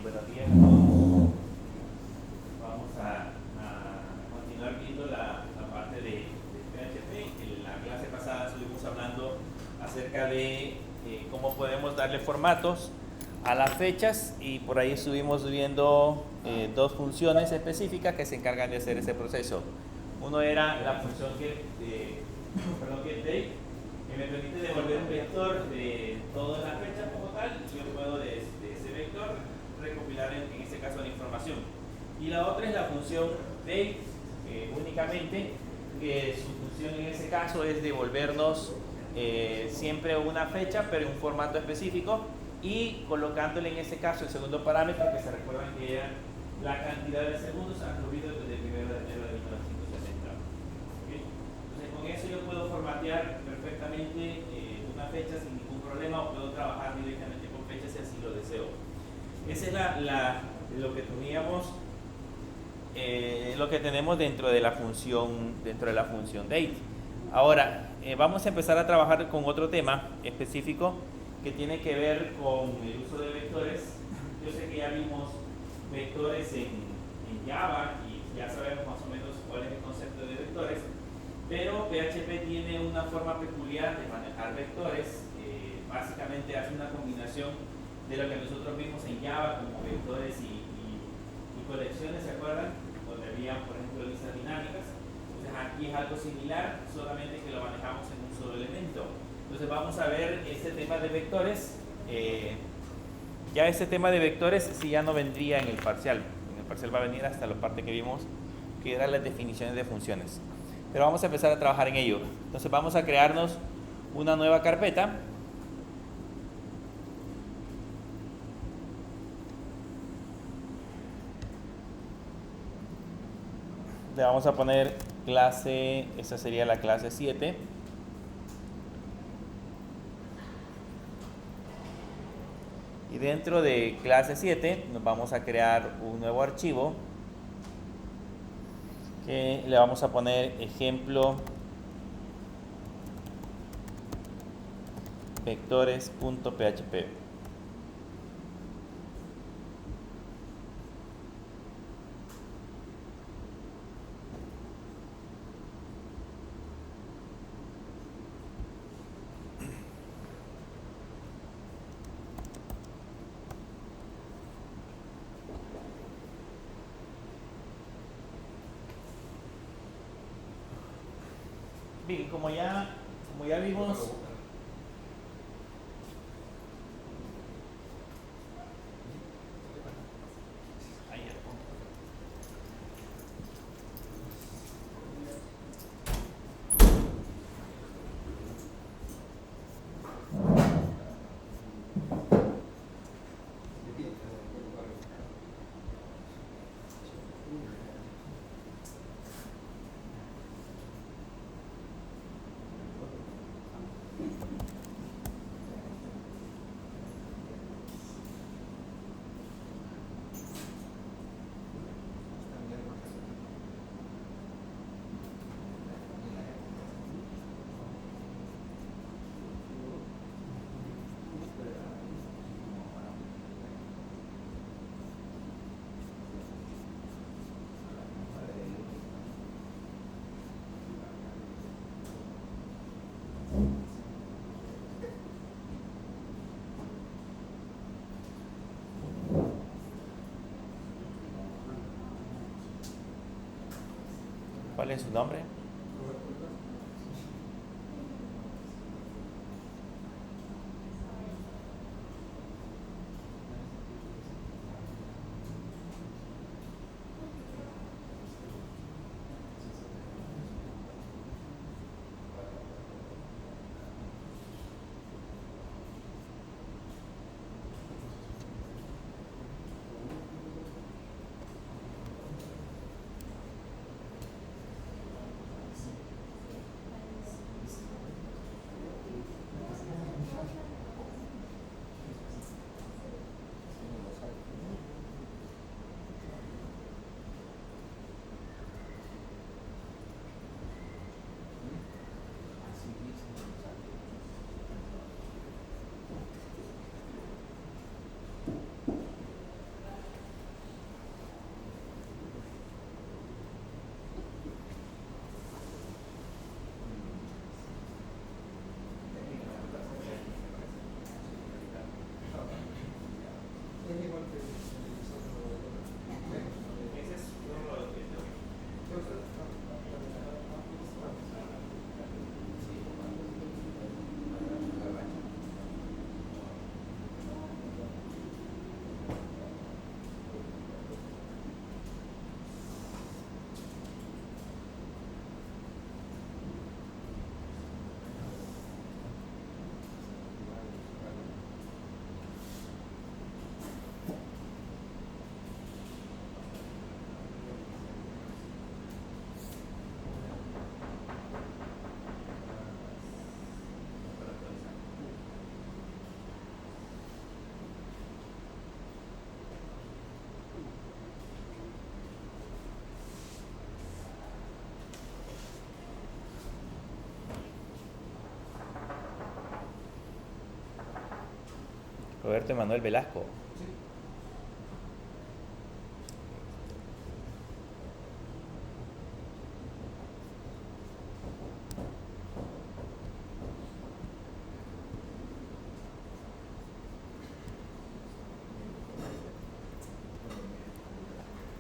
Buenos días a todos. Vamos a continuar viendo la parte de PHP. En la clase pasada estuvimos hablando acerca de cómo podemos darle formatos a las fechas, y por ahí estuvimos viendo dos funciones específicas que se encargan de hacer ese proceso. Uno era la función getDate, que me permite devolver un vector de todas las fechas como tal, y yo puedo de ese vector recopilar en este caso la información. Y la otra es la función date, únicamente, que su función en ese caso es devolvernos siempre una fecha, pero en un formato específico, y colocándole en ese caso el segundo parámetro, que se recuerdan que era la cantidad de segundos transcurridos desde el 1 de enero de 1970. ¿Okay? Entonces, con eso yo puedo formatear perfectamente una fecha sin ningún problema, o puedo trabajar directamente con fechas si así lo deseo. Esa es lo que teníamos, lo que tenemos dentro de la función date. Ahora vamos a empezar a trabajar con otro tema específico que tiene que ver con el uso de vectores. Yo sé que ya vimos vectores en Java y ya sabemos más o menos cuál es el concepto de vectores, pero PHP tiene una forma peculiar de manejar vectores. Básicamente hace una combinación de lo que nosotros vimos en Java como vectores y colecciones, ¿se acuerdan? Donde había, por ejemplo, listas dinámicas. Entonces aquí es algo similar, solamente que lo manejamos en un solo elemento. Entonces vamos a ver este tema de vectores. Ya este tema de vectores sí ya no vendría en el parcial. En el parcial va a venir hasta la parte que vimos, que eran las definiciones de funciones. Pero vamos a empezar a trabajar en ello. Entonces vamos a crearnos una nueva carpeta. Le vamos a poner clase, esta sería la clase 7. Y dentro de clase 7 nos vamos a crear un nuevo archivo que le vamos a poner ejemplo vectores.php. Bien, como ya vimos, ¿cuál es su nombre? Roberto Emanuel Velasco.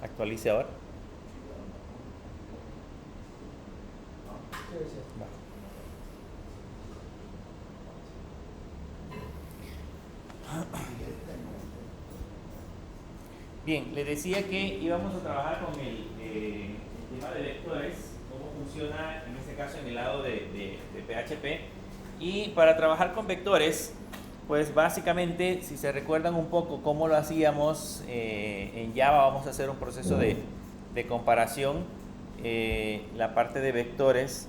Actualice ahora. Bien, les decía que íbamos a trabajar con el tema de vectores, cómo funciona en este caso en el lado de PHP. Y para trabajar con vectores, pues básicamente, si se recuerdan un poco cómo lo hacíamos en Java, vamos a hacer un proceso de comparación. La parte de vectores.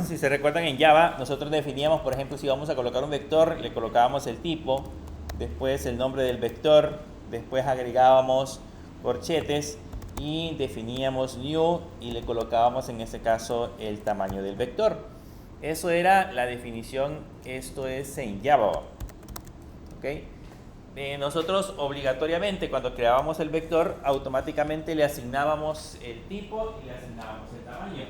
Si se recuerdan en Java, nosotros definíamos, por ejemplo, si vamos a colocar un vector, le colocábamos el tipo, después el nombre del vector, después agregábamos corchetes y definíamos new y le colocábamos en este caso el tamaño del vector. Eso era la definición, esto es en Java. ¿Okay? Nosotros obligatoriamente cuando creábamos el vector, automáticamente le asignábamos el tipo y le asignábamos el tamaño.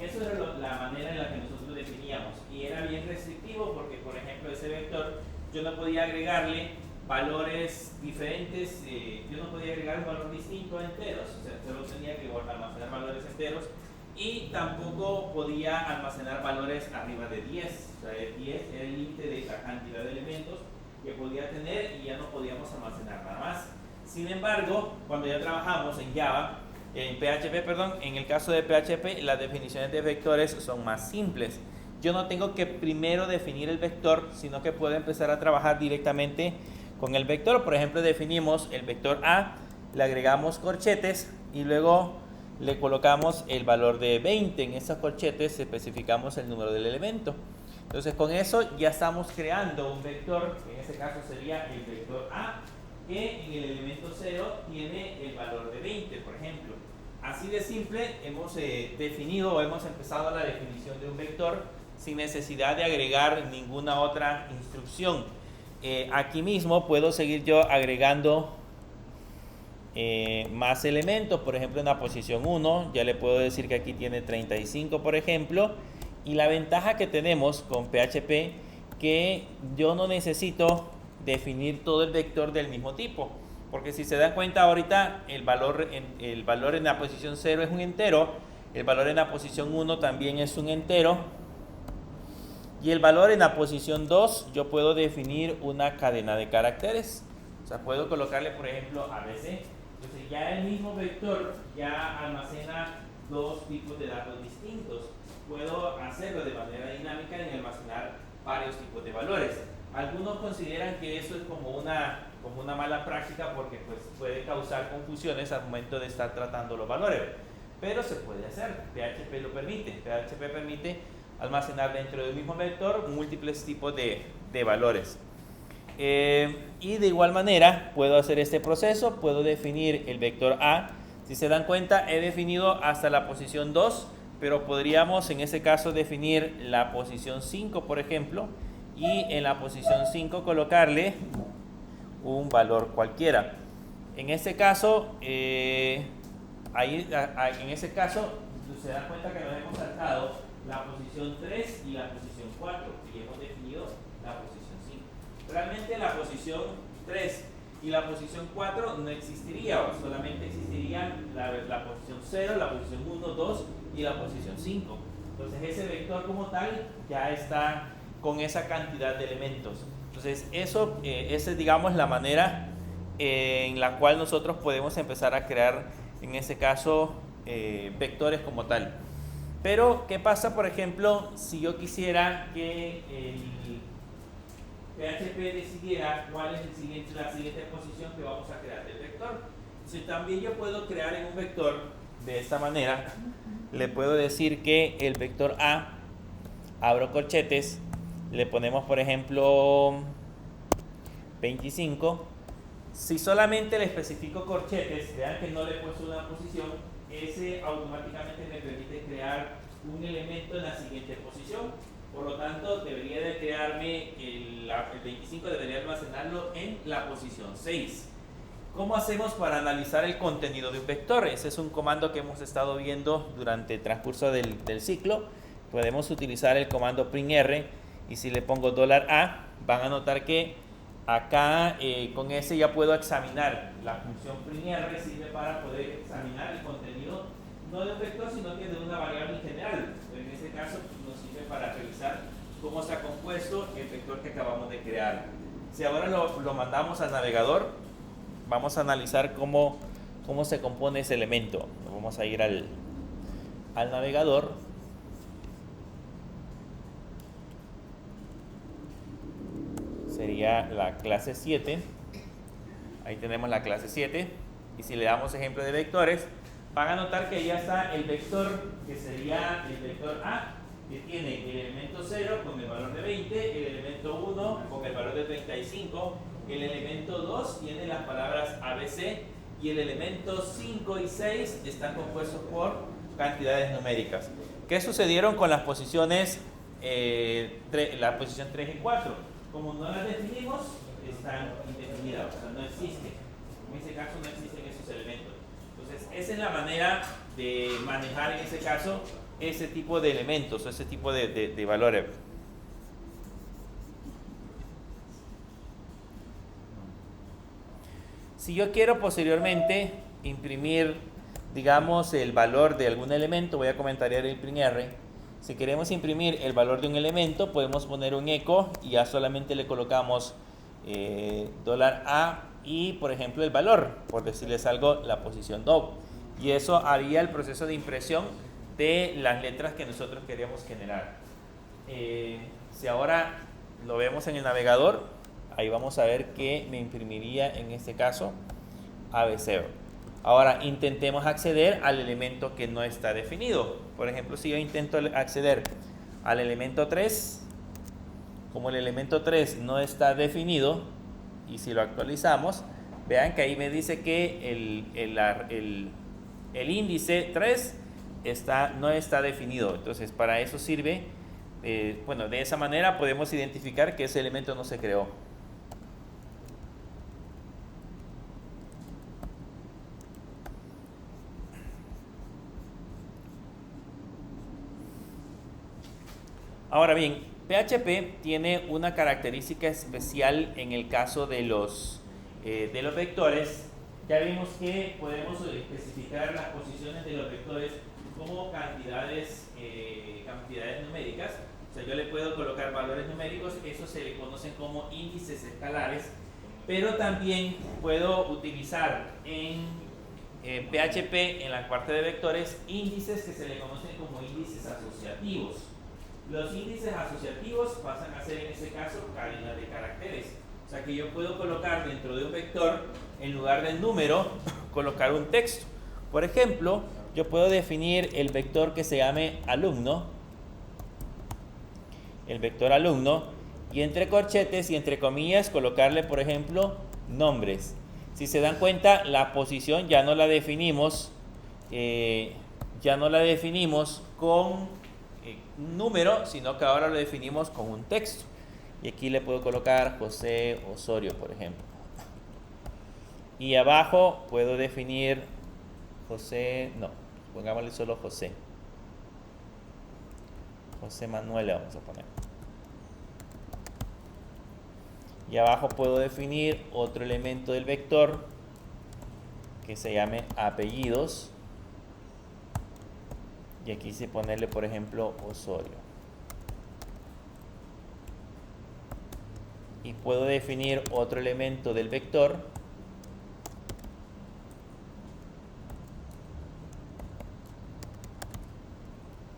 Eso era la manera en la que nosotros definíamos y era bien restrictivo porque, por ejemplo, ese vector yo no podía agregarle valores diferentes, yo no podía agregar un valor distinto a enteros, o sea, solo tenía que almacenar valores enteros y tampoco podía almacenar valores arriba de 10, o sea, el 10 era el límite de la cantidad de elementos que podía tener y ya no podíamos almacenar nada más. Sin embargo, cuando ya trabajamos en Java, en PHP, perdón, en el caso de PHP, las definiciones de vectores son más simples. Yo no tengo que primero definir el vector, sino que puedo empezar a trabajar directamente con el vector. Por ejemplo, definimos el vector A, le agregamos corchetes y luego le colocamos el valor de 20. En esos corchetes especificamos el número del elemento. Entonces, con eso ya estamos creando un vector, que en este caso sería el vector A, que en el elemento 0 tiene el valor de 20, por ejemplo. Así de simple hemos definido o hemos empezado la definición de un vector sin necesidad de agregar ninguna otra instrucción. Aquí mismo puedo seguir yo agregando más elementos, por ejemplo en la posición 1, ya le puedo decir que aquí tiene 35, por ejemplo, y la ventaja que tenemos con PHP que yo no necesito definir todo el vector del mismo tipo, porque si se dan cuenta ahorita el valor en la posición 0 es un entero, el valor en la posición 1 también es un entero y el valor en la posición 2 yo puedo definir una cadena de caracteres, o sea puedo colocarle por ejemplo ABC. Entonces ya el mismo vector ya almacena dos tipos de datos distintos. Puedo hacerlo de manera dinámica en almacenar varios tipos de valores. Algunos consideran que eso es como una mala práctica porque pues, puede causar confusiones al momento de estar tratando los valores. Pero se puede hacer, PHP lo permite. PHP permite almacenar dentro del mismo vector múltiples tipos de valores. Y de igual manera puedo hacer este proceso, puedo definir el vector A. Si se dan cuenta, he definido hasta la posición 2, pero podríamos en ese caso definir la posición 5, por ejemplo, y en la posición 5 colocarle un valor cualquiera. En este caso, en ese caso se dan cuenta que nos hemos saltado la posición 3 y la posición 4 y hemos definido la posición 5. Realmente la posición 3 y la posición 4 no existiría, solamente existirían la posición 0, la posición 1, 2 y la posición 5. Entonces ese vector como tal ya está con esa cantidad de elementos. Entonces esa es digamos la manera en la cual nosotros podemos empezar a crear en este caso vectores como tal. Pero ¿qué pasa por ejemplo si yo quisiera que el PHP decidiera cuál es la siguiente posición que vamos a crear del vector? Entonces también yo puedo crear en un vector de esta manera. Le puedo decir que el vector A, abro corchetes, le ponemos por ejemplo 25 Si solamente le especifico corchetes, vean que no le he puesto una posición, ese automáticamente me permite crear un elemento en la siguiente posición. Por lo tanto, debería de crearme el 25, debería almacenarlo en la posición 6. ¿Cómo hacemos para analizar el contenido de un vector? Ese es un comando que hemos estado viendo durante el transcurso del ciclo. Podemos utilizar el comando printr, y si le pongo $A, van a notar que acá con ese ya puedo examinar. La función printr sirve para poder examinar el contenido no de un vector, sino que de una variable en general. En este caso nos sirve para revisar cómo se ha compuesto el vector que acabamos de crear. Si ahora lo mandamos al navegador, vamos a analizar cómo se compone ese elemento. Vamos a ir al navegador. Sería la clase 7. Ahí tenemos la clase 7. Y si le damos ejemplo de vectores, van a notar que ya está el vector, que sería el vector A, que tiene el elemento 0 con el valor de 20, el elemento 1 con el valor de 35, el elemento 2 tiene las palabras ABC, y el elemento 5 y 6 están compuestos por cantidades numéricas. ¿Qué sucedieron con las posiciones, la posición 3 y 4? Como no las definimos, están indefinidas, o sea, no existen. En ese caso no existen esos elementos. Entonces, esa es la manera de manejar en ese caso ese tipo de elementos, ese tipo de valores. Si yo quiero posteriormente imprimir, digamos, el valor de algún elemento, voy a comentariar el printr. Si queremos imprimir el valor de un elemento, podemos poner un echo y ya solamente le colocamos $A y, por ejemplo, el valor, por decirles algo, la posición DOV. Y eso haría el proceso de impresión de las letras que nosotros queríamos generar. Si ahora lo vemos en el navegador, ahí vamos a ver que me imprimiría en este caso ABC. Ahora intentemos acceder al elemento que no está definido. Por ejemplo, si yo intento acceder al elemento 3, como el elemento 3 no está definido, y si lo actualizamos, vean que ahí me dice que el índice 3 no está definido. Entonces, para eso sirve, bueno, de esa manera podemos identificar que ese elemento no se creó. Ahora bien, PHP tiene una característica especial en el caso de los vectores. Ya vimos que podemos especificar las posiciones de los vectores como cantidades numéricas. O sea, yo le puedo colocar valores numéricos, eso se le conocen como índices escalares, pero también puedo utilizar en PHP, en la parte de vectores, índices que se le conocen como índices asociativos. Los índices asociativos pasan a ser en este caso cadenas de caracteres. O sea que yo puedo colocar dentro de un vector, en lugar del número, colocar un texto. Por ejemplo, yo puedo definir el vector que se llame alumno, el vector alumno, y entre corchetes y entre comillas colocarle, por ejemplo, nombres. Si se dan cuenta, la posición ya no la definimos con un número, sino que ahora lo definimos con un texto. Y aquí le puedo colocar José Osorio, por ejemplo. Y abajo puedo definir pongámosle solo José. José Manuel le vamos a poner. Y abajo puedo definir otro elemento del vector que se llame apellidos. Y aquí sí ponerle, por ejemplo, Osorio. Y puedo definir otro elemento del vector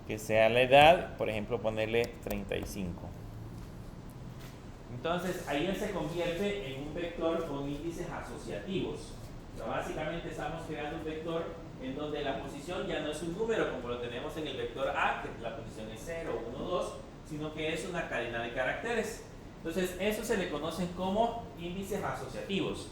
que sea la edad, por ejemplo, ponerle 35. Entonces, ahí se convierte en un vector con índices asociativos. O sea, básicamente estamos creando un vector en donde la posición ya no es un número como lo tenemos en el vector A, que la posición es 0, 1, 2, sino que es una cadena de caracteres. Entonces, eso se le conocen como índices asociativos.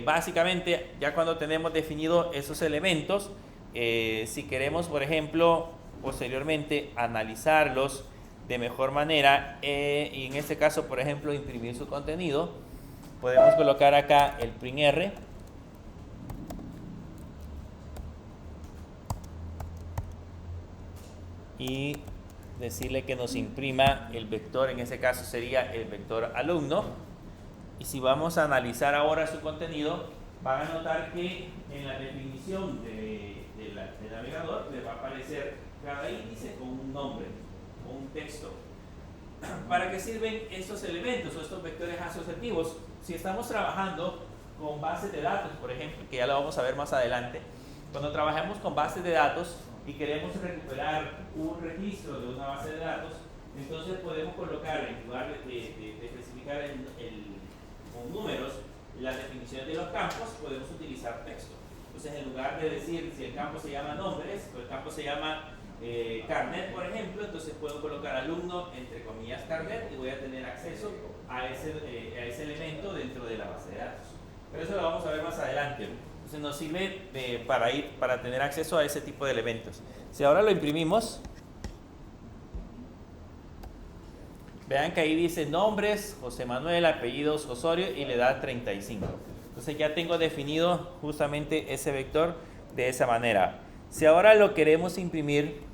básicamente, ya cuando tenemos definido esos elementos, si queremos, por ejemplo, posteriormente analizarlos de mejor manera, y en este caso, por ejemplo, imprimir su contenido, podemos colocar acá el printr y decirle que nos imprima el vector, en este caso sería el vector alumno. Y si vamos a analizar ahora su contenido, van a notar que en la definición del navegador le va a aparecer cada índice con un nombre, con un texto. ¿Para qué sirven estos elementos o estos vectores asociativos? Si estamos trabajando con bases de datos, por ejemplo, que ya lo vamos a ver más adelante, cuando trabajamos con bases de datos y queremos recuperar un registro de una base de datos, entonces podemos colocar, en lugar de especificar con números las definiciones de los campos, podemos utilizar texto. Entonces, en lugar de decir si el campo se llama nombres o el campo se llama carnet, por ejemplo, entonces puedo colocar alumno entre comillas carnet y voy a tener acceso a ese elemento dentro de la base de datos. Pero eso lo vamos a ver más adelante. Entonces nos sirve para tener acceso a ese tipo de elementos. Si ahora lo imprimimos, vean que ahí dice nombres, José Manuel, apellidos, Osorio, y le da 35. Entonces ya tengo definido justamente ese vector de esa manera. Si ahora lo queremos imprimir,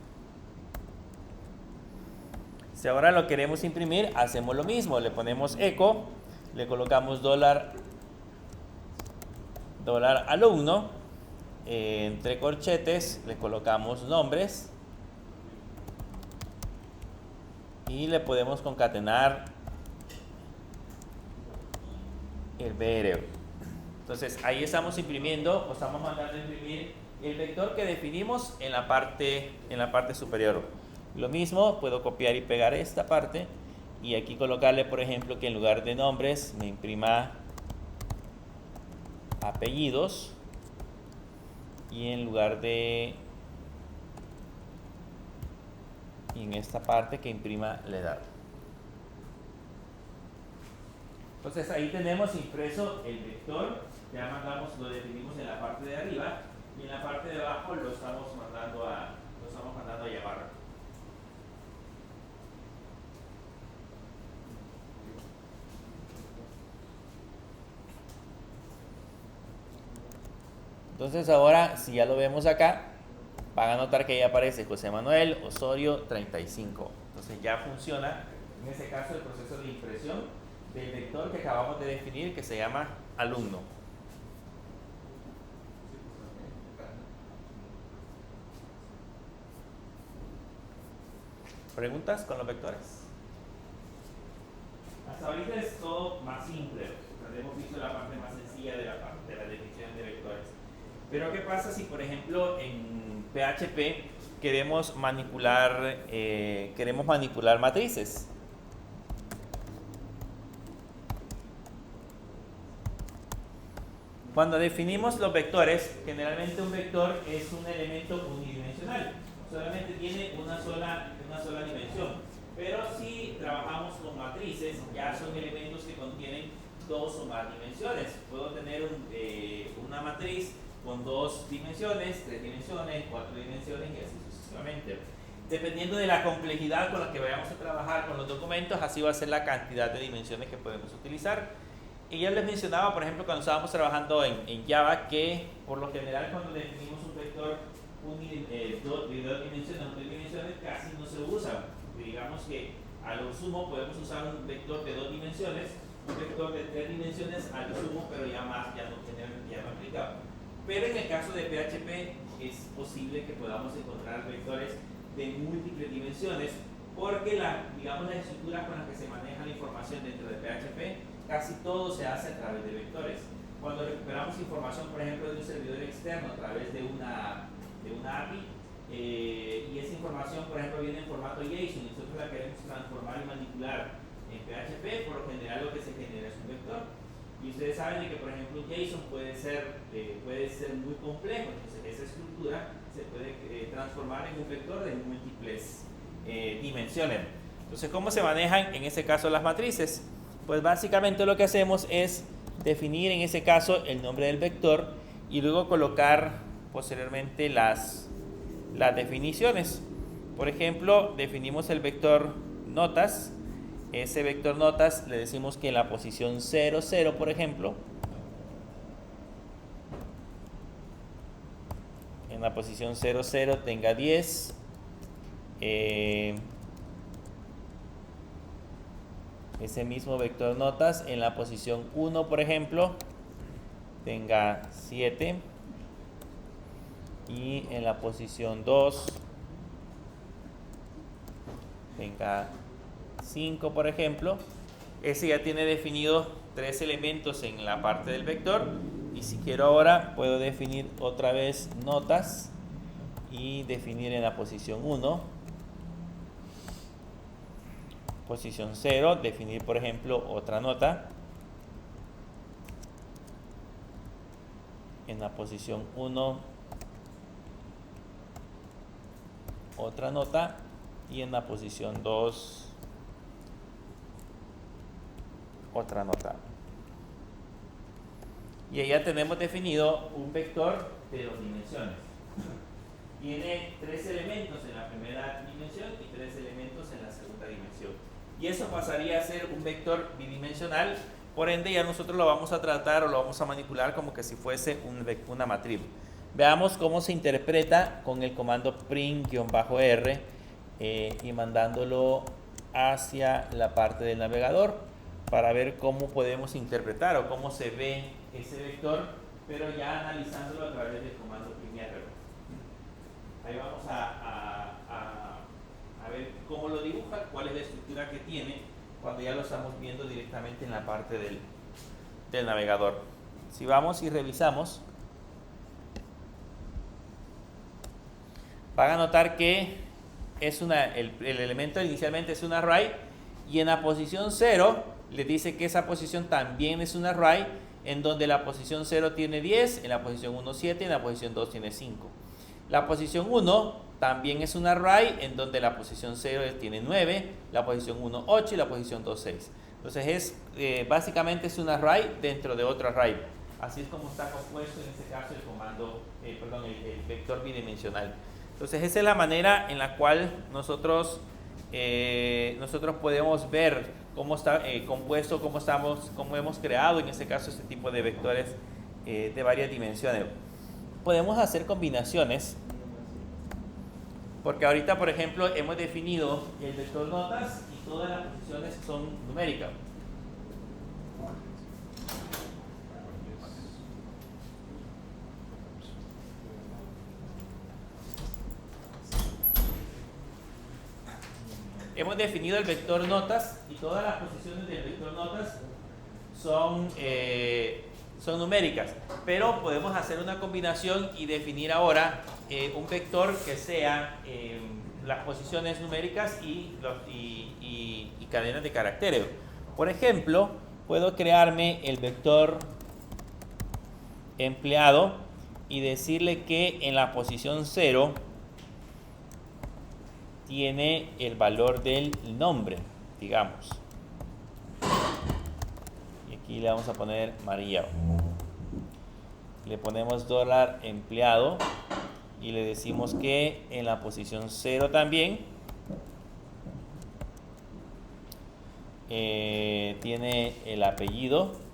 hacemos lo mismo. Le ponemos eco, le colocamos dólar alumno, entre corchetes le colocamos nombres y le podemos concatenar el BR. Entonces ahí estamos imprimiendo, o estamos mandando a imprimir el vector que definimos en la parte superior. Lo mismo, puedo copiar y pegar esta parte y aquí colocarle, por ejemplo, que en lugar de nombres me imprima apellidos y en lugar de, y en esta parte que imprima la edad. Entonces ahí tenemos impreso el vector, ya lo definimos en la parte de arriba y en la parte de abajo lo estamos mandando a llamar. Entonces ahora, si ya lo vemos acá, van a notar que ahí aparece José Manuel Osorio 35. Entonces ya funciona, en este caso, el proceso de impresión del vector que acabamos de definir, que se llama alumno. ¿Preguntas con los vectores? Hasta ahorita es todo más simple. Hemos visto la parte más sencilla de la definición de vectores. Pero ¿qué pasa si, por ejemplo, en PHP queremos manipular matrices? Cuando definimos los vectores, generalmente un vector es un elemento unidimensional. Solamente tiene una sola dimensión. Pero si trabajamos con matrices, ya son elementos que contienen dos o más dimensiones. Puedo tener una matriz con 2 dimensiones, 3 dimensiones, 4 dimensiones y así sucesivamente. Dependiendo de la complejidad con la que vayamos a trabajar con los documentos, así va a ser la cantidad de dimensiones que podemos utilizar. Y ya les mencionaba, por ejemplo, cuando estábamos trabajando en Java, que por lo general cuando definimos un vector de 2 dimensiones o 3 dimensiones casi no se usa. Digamos que a lo sumo podemos usar un vector de 2 dimensiones, un vector de 3 dimensiones a lo sumo, pero ya no aplicado. Pero en el caso de PHP es posible que podamos encontrar vectores de múltiples dimensiones porque las estructuras con las que se maneja la información dentro de PHP, casi todo se hace a través de vectores. Cuando recuperamos información, por ejemplo, de un servidor externo a través de una API, y esa información, por ejemplo, viene en formato JSON y nosotros la queremos transformar y manipular en PHP, por lo general lo que se genera es un vector. Y ustedes saben de que, por ejemplo, JSON puede ser muy complejo, entonces esa estructura se puede transformar en un vector de múltiples dimensiones. Entonces, ¿cómo se manejan en este caso las matrices? Pues básicamente lo que hacemos es definir en ese caso el nombre del vector y luego colocar posteriormente las definiciones. Por ejemplo, definimos el vector notas. Ese vector notas le decimos que en la posición 0, 0, por ejemplo, en la posición 0, 0 tenga 10. Ese mismo vector notas en la posición 1, por ejemplo, tenga 7. Y en la posición 2 tenga 5, por ejemplo. Ese ya tiene definido 3 elementos en la parte del vector. Y si quiero ahora, puedo definir otra vez notas y definir en la posición 1. Posición 0, definir por ejemplo otra nota. En la posición 1, otra nota. Y en la posición 2, otra nota. Y ahí ya tenemos definido un vector de 2 dimensiones. Tiene 3 elementos en la primera dimensión y 3 elementos en la segunda dimensión. Y eso pasaría a ser un vector bidimensional. Por ende, ya nosotros lo vamos a tratar o lo vamos a manipular como que si fuese una matriz. Veamos cómo se interpreta con el comando print-r y mandándolo hacia la parte del navegador para ver cómo podemos interpretar o cómo se ve ese vector, pero ya analizándolo a través del comando print-r. Ahí vamos a ver cómo lo dibuja, cuál es la estructura que tiene cuando ya lo estamos viendo directamente en la parte del navegador. Si vamos y revisamos, van a notar que es el elemento inicialmente es un array y en la posición 0 le dice que esa posición también es un array, en donde la posición 0 tiene 10, en la posición 1 7, en la posición 2 tiene 5. La posición 1 también es un array, en donde la posición 0 tiene 9, la posición 1 8 y la posición 2 6. Entonces básicamente es un array dentro de otro array. Así es como está compuesto en este caso el comando, el vector bidimensional. Entonces esa es la manera en la cual nosotros podemos ver cómo está compuesto, cómo hemos creado en este caso este tipo de vectores de varias dimensiones. Podemos hacer combinaciones, porque ahorita por ejemplo hemos definido el vector notas y todas las posiciones son numéricas. Hemos definido el vector notas y todas las posiciones del vector notas son numéricas, pero podemos hacer una combinación y definir ahora un vector que sea las posiciones numéricas y cadenas de caracteres. Por ejemplo, puedo crearme el vector empleado y decirle que en la posición 0 tiene el valor del nombre, digamos. Y aquí le vamos a poner María. Le ponemos $empleado y le decimos que en la posición 0 también tiene el apellido.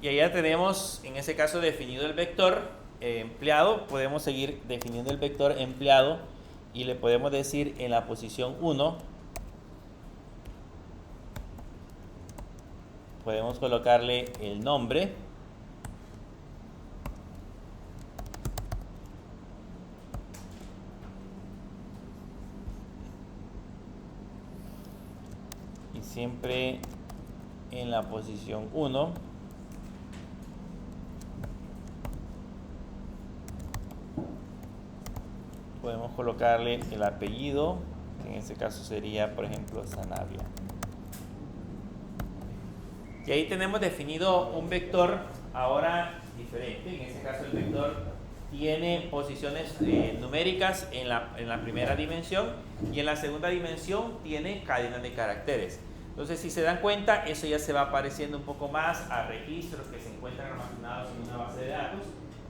Y ahí ya tenemos, en ese caso, definido el vector empleado. Podemos seguir definiendo el vector empleado y le podemos decir en la posición 1, podemos colocarle el nombre. Y siempre en la posición 1 podemos colocarle el apellido, que en este caso sería, por ejemplo, Sanabria. Y ahí tenemos definido un vector ahora diferente. En este caso el vector tiene posiciones numéricas en la primera dimensión y en la segunda dimensión tiene cadenas de caracteres. Entonces, si se dan cuenta, eso ya se va pareciendo un poco más a registros que se encuentran almacenados en una base de datos,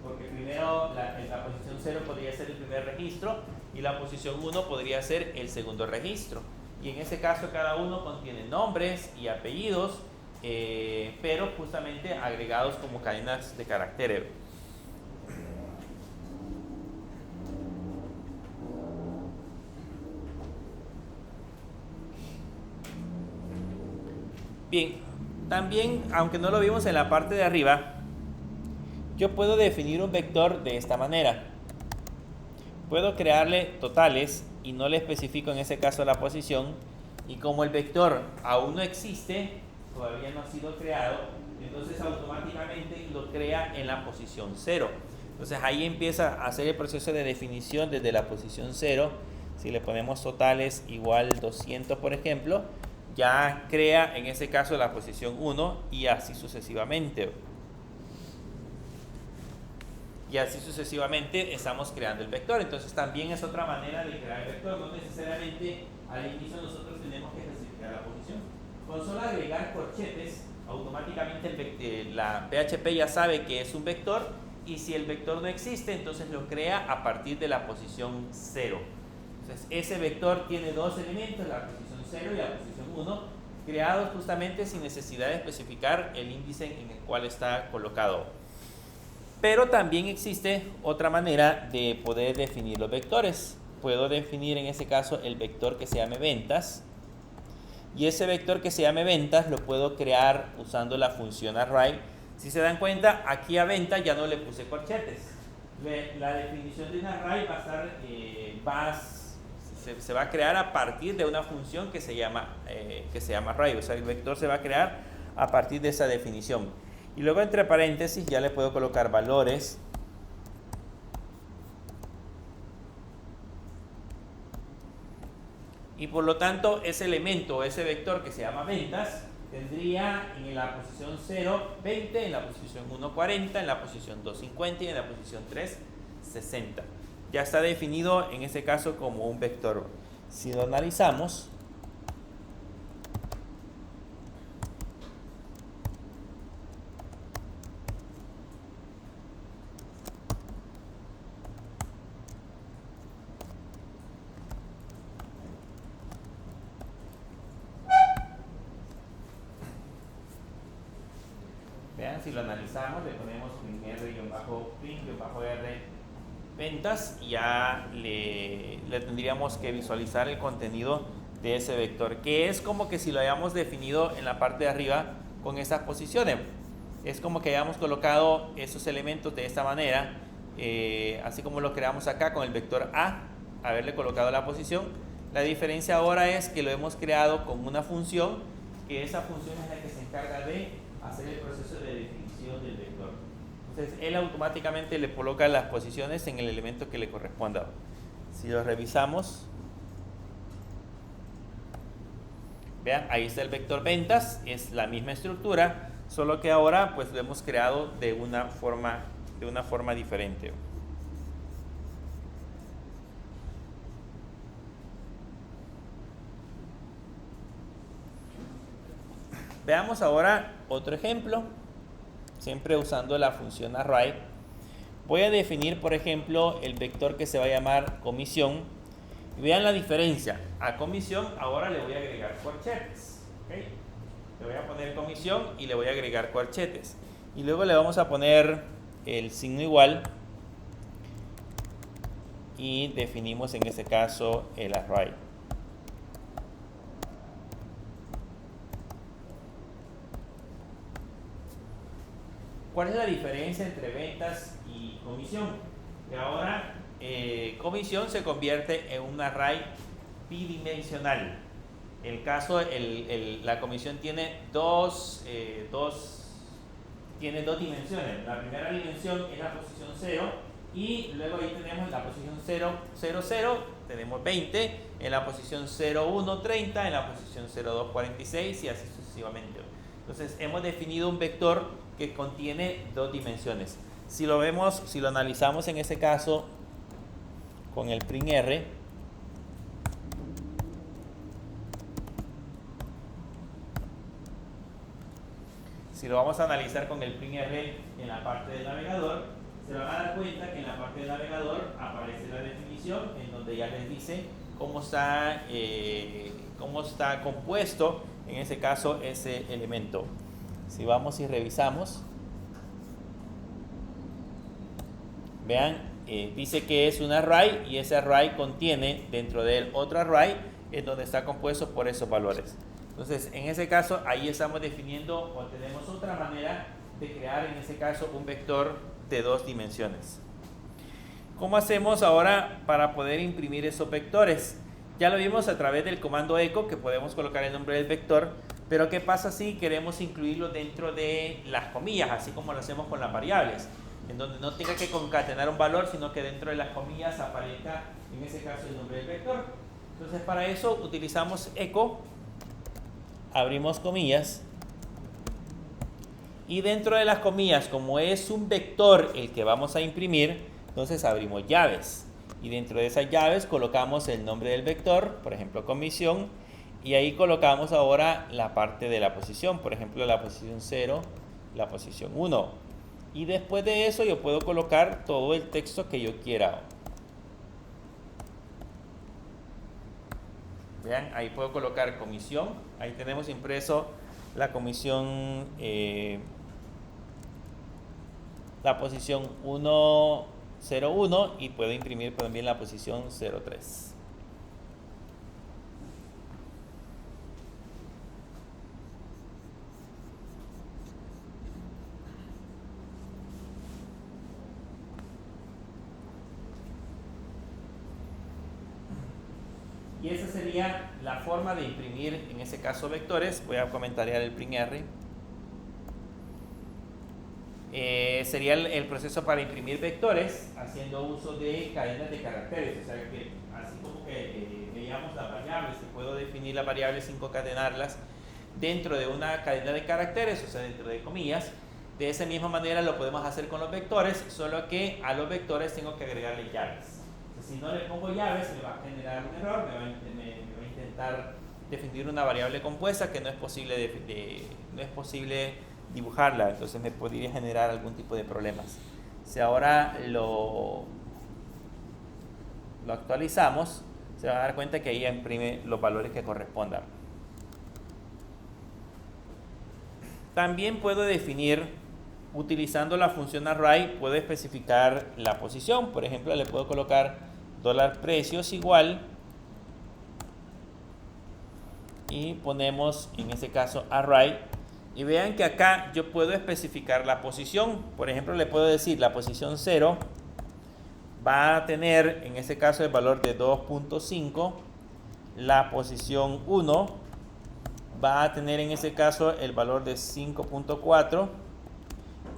porque primero la posición 0 podría ser el primer registro y la posición 1 podría ser el segundo registro. Y en ese caso cada uno contiene nombres y apellidos, pero justamente agregados como cadenas de caracteres. Bien, también, aunque no lo vimos en la parte de arriba, yo puedo definir un vector de esta manera. Puedo crearle totales y no le especifico en ese caso la posición, y como el vector aún no existe, todavía no ha sido creado, entonces automáticamente lo crea en la posición 0. Entonces ahí empieza a hacer el proceso de definición desde la posición 0. Si le ponemos totales igual 200, por ejemplo, ya crea en ese caso la posición 1 y así sucesivamente. Y así sucesivamente estamos creando el vector. Entonces también es otra manera de crear el vector. No necesariamente al inicio nosotros tenemos que especificar la posición. Con solo agregar corchetes, automáticamente la PHP ya sabe que es un vector, y si el vector no existe, entonces lo crea a partir de la posición 0. Entonces ese vector tiene dos elementos, la posición 0 y la posición 1, creados justamente sin necesidad de especificar el índice en el cual está colocado. Pero también existe otra manera de poder definir los vectores. Puedo definir en ese caso el vector que se llame ventas, y ese vector que se llame ventas lo puedo crear usando la función array. Si se dan cuenta, aquí a venta ya no le puse corchetes. La definición de un array va a estar, se va a crear a partir de una función que se llama array. O sea, el vector se va a crear a partir de esa definición. Y luego entre paréntesis ya le puedo colocar valores. Y por lo tanto, ese elemento, ese vector que se llama ventas, tendría en la posición 0, 20, en la posición 1, 40, en la posición 2, 50 y en la posición 3, 60. Ya está definido en ese caso como un vector. Si lo analizamos, vean, si lo analizamos, le ponemos R-R ventas, y ya le tendríamos que visualizar el contenido de ese vector, que es como que si lo hayamos definido en la parte de arriba con estas posiciones. Es como que hayamos colocado esos elementos de esta manera, así como lo creamos acá con el vector A, haberle colocado la posición. La diferencia ahora es que lo hemos creado con una función, que esa función es la que se encarga de hacer el proceso de definición del vector. Entonces él automáticamente le coloca las posiciones en el elemento que le corresponda. Si lo revisamos, vean, ahí está el vector ventas, es la misma estructura, solo que ahora pues lo hemos creado de una forma diferente. Veamos ahora otro ejemplo, siempre usando la función array. Voy a definir, por ejemplo, el vector que se va a llamar comisión. Y vean la diferencia. A comisión ahora le voy a agregar corchetes. ¿Okay? Le voy a poner comisión y le voy a agregar corchetes. Y luego le vamos a poner el signo igual. Y definimos en este caso el array. ¿Cuál es la diferencia entre ventas y comisión? Que ahora comisión se convierte en un array bidimensional. El caso, la comisión tiene dos dimensiones. La primera dimensión es la posición 0, y luego ahí tenemos la posición 0, 0, 0, tenemos 20, en la posición 0, 1, 30, en la posición 0, 2, 46 y así sucesivamente. Entonces hemos definido un vector que contiene dos dimensiones. Si lo vemos, si lo analizamos en este caso con el print R, si lo vamos a analizar con el print R en la parte del navegador, se van a dar cuenta que en la parte del navegador aparece la definición en donde ya les dice cómo está compuesto en ese caso ese elemento. Si vamos y revisamos, vean, dice que es un array y ese array contiene dentro de él otro array en donde está compuesto por esos valores. Entonces, en ese caso, ahí estamos definiendo o tenemos otra manera de crear en ese caso un vector de 2 dimensiones. ¿Cómo hacemos ahora para poder imprimir esos vectores? Ya lo vimos a través del comando echo que podemos colocar el nombre del vector, pero ¿qué pasa si queremos incluirlo dentro de las comillas, así como lo hacemos con las variables? En donde no tenga que concatenar un valor, sino que dentro de las comillas aparezca, en ese caso, el nombre del vector. Entonces, para eso utilizamos echo, abrimos comillas, y dentro de las comillas, como es un vector el que vamos a imprimir, entonces abrimos llaves. Y dentro de esas llaves colocamos el nombre del vector, por ejemplo, comisión, y ahí colocamos ahora la parte de la posición, por ejemplo, la posición 0, la posición 1. Y después de eso yo puedo colocar todo el texto que yo quiera. Vean, ahí puedo colocar comisión. Ahí tenemos impreso la comisión, la posición 101 y puedo imprimir también la posición 03. Y esa sería la forma de imprimir, en ese caso, vectores. Voy a comentar el print R. Sería el proceso para imprimir vectores haciendo uso de cadenas de caracteres. O sea que así como que veíamos las variables, que puedo definir las variables sin concatenarlas dentro de una cadena de caracteres, o sea, dentro de comillas. De esa misma manera lo podemos hacer con los vectores, solo que a los vectores tengo que agregarle llaves. Si no le pongo llaves, me va a generar un error, me va a intentar definir una variable compuesta que no es posible, no es posible dibujarla, entonces me podría generar algún tipo de problemas. Si ahora lo actualizamos, se van a dar cuenta que ahí imprime los valores que correspondan. También puedo definir, utilizando la función array, puedo especificar la posición. Por ejemplo, le puedo colocar $precios igual y ponemos en este caso array, y vean que acá yo puedo especificar la posición. Por ejemplo, le puedo decir la posición 0 va a tener en este caso el valor de 2.5, la posición 1 va a tener en este caso el valor de 5.4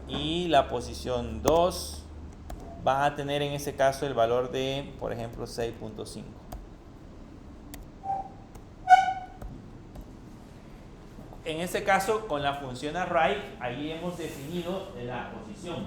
y la posición 2 va a tener en ese caso el valor de, por ejemplo, 6.5. En este caso, con la función array, ahí hemos definido la posición.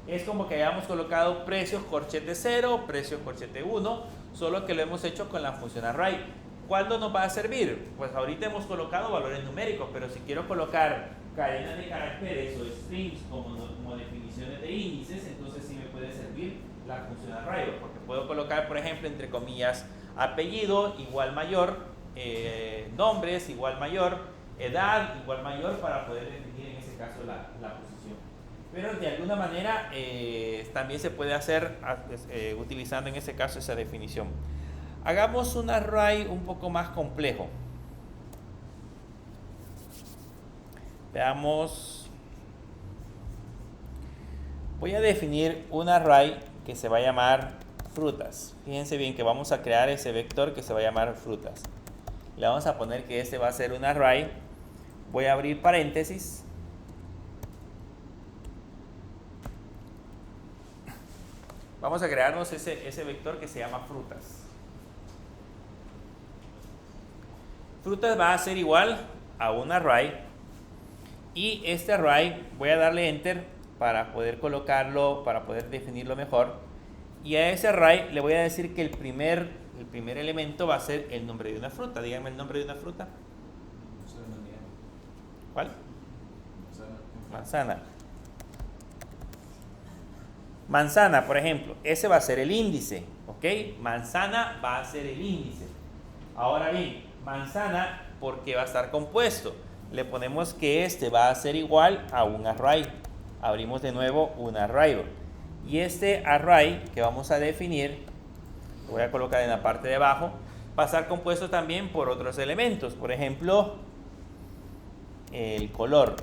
Es como que hayamos colocado precios corchete 0, precios corchete 1, solo que lo hemos hecho con la función array. ¿Cuándo nos va a servir? Pues ahorita hemos colocado valores numéricos, pero si quiero colocar cadenas de caracteres o strings como definiciones de índices, entonces sí me puede servir la función array, porque puedo colocar, por ejemplo, entre comillas, apellido igual mayor, nombres igual mayor, edad igual mayor, para poder definir en ese caso la posición. Pero de alguna manera también se puede hacer utilizando en ese caso esa definición. Hagamos un array un poco más complejo. Veamos. Voy a definir un array que se va a llamar frutas. Fíjense bien que vamos a crear ese vector que se va a llamar frutas. Le vamos a poner que este va a ser un array. Voy a abrir paréntesis. Vamos a crearnos ese vector que se llama frutas. Frutas va a ser igual a un array. Y este array voy a darle enter para poder colocarlo, para poder definirlo mejor. Y a ese array le voy a decir que el primer elemento va a ser el nombre de una fruta. Díganme el nombre de una fruta. ¿Cuál? Manzana. Manzana, por ejemplo, ese va a ser el índice, ¿ok? Manzana va a ser el índice. Ahora bien, manzana, ¿por qué va a estar compuesto? Le ponemos que este va a ser igual a un array. Abrimos de nuevo un array. Y este array que vamos a definir, lo voy a colocar en la parte de abajo, va a estar compuesto también por otros elementos. Por ejemplo, el color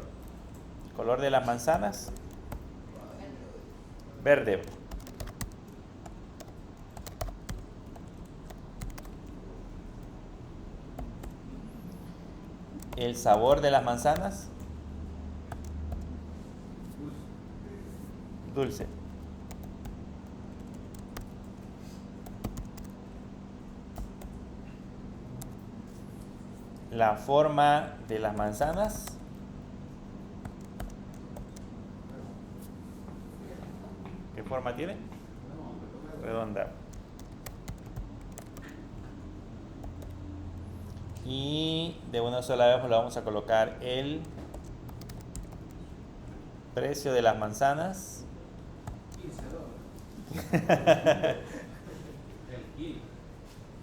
de las manzanas, verde. El sabor de las manzanas, dulce. La forma de las manzanas, ¿qué forma tiene? Redonda. Y de una sola vez le vamos a colocar el precio de las manzanas.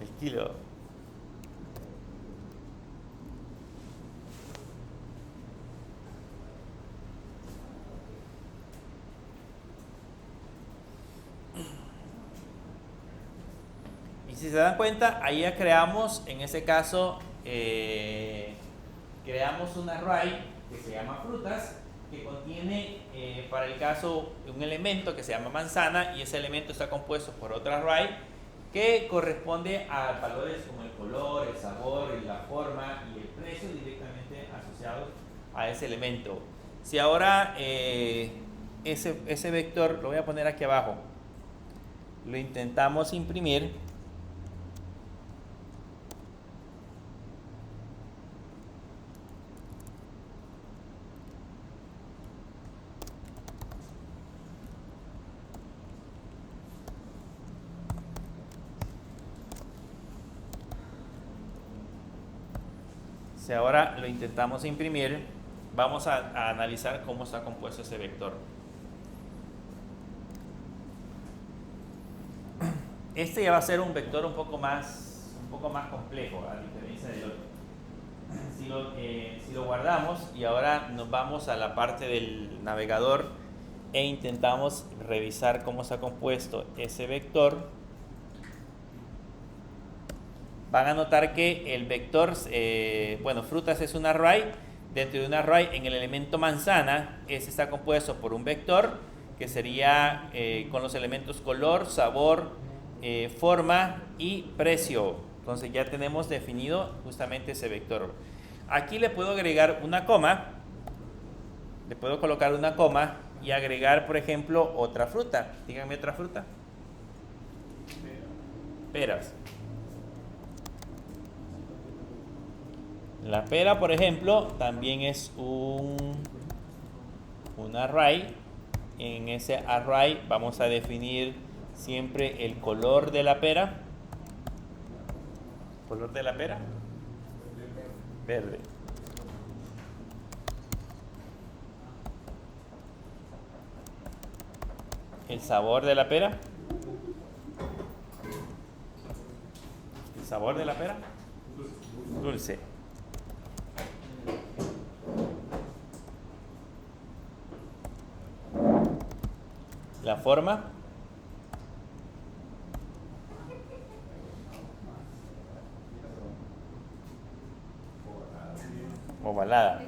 El kilo. Y si se dan cuenta, ahí ya creamos, en ese caso, creamos un array que se llama frutas, que contiene, para el caso, un elemento que se llama manzana, y ese elemento está compuesto por otro array que corresponde a valores como el color, el sabor, la forma y el precio directamente asociados a ese elemento. Si ahora ese vector, lo voy a poner aquí abajo, lo intentamos imprimir, si ahora lo intentamos imprimir, vamos a analizar cómo está compuesto ese vector. Este ya va a ser un vector un poco más complejo, a diferencia del otro. Si lo guardamos y ahora nos vamos a la parte del navegador e intentamos revisar cómo está compuesto ese vector, van a notar que el vector, frutas es un array. Dentro de un array, en el elemento manzana, ese está compuesto por un vector que sería con los elementos color, sabor, forma y precio. Entonces ya tenemos definido justamente ese vector. Aquí le puedo agregar una coma, le puedo colocar una coma y agregar, por ejemplo, otra fruta. Díganme otra fruta. Peras. La pera, por ejemplo, también es un array. En ese array vamos a definir siempre el color de la pera. ¿Color de la pera? Verde. El sabor de la pera. El sabor de la pera. Dulce. La forma. Ovalada.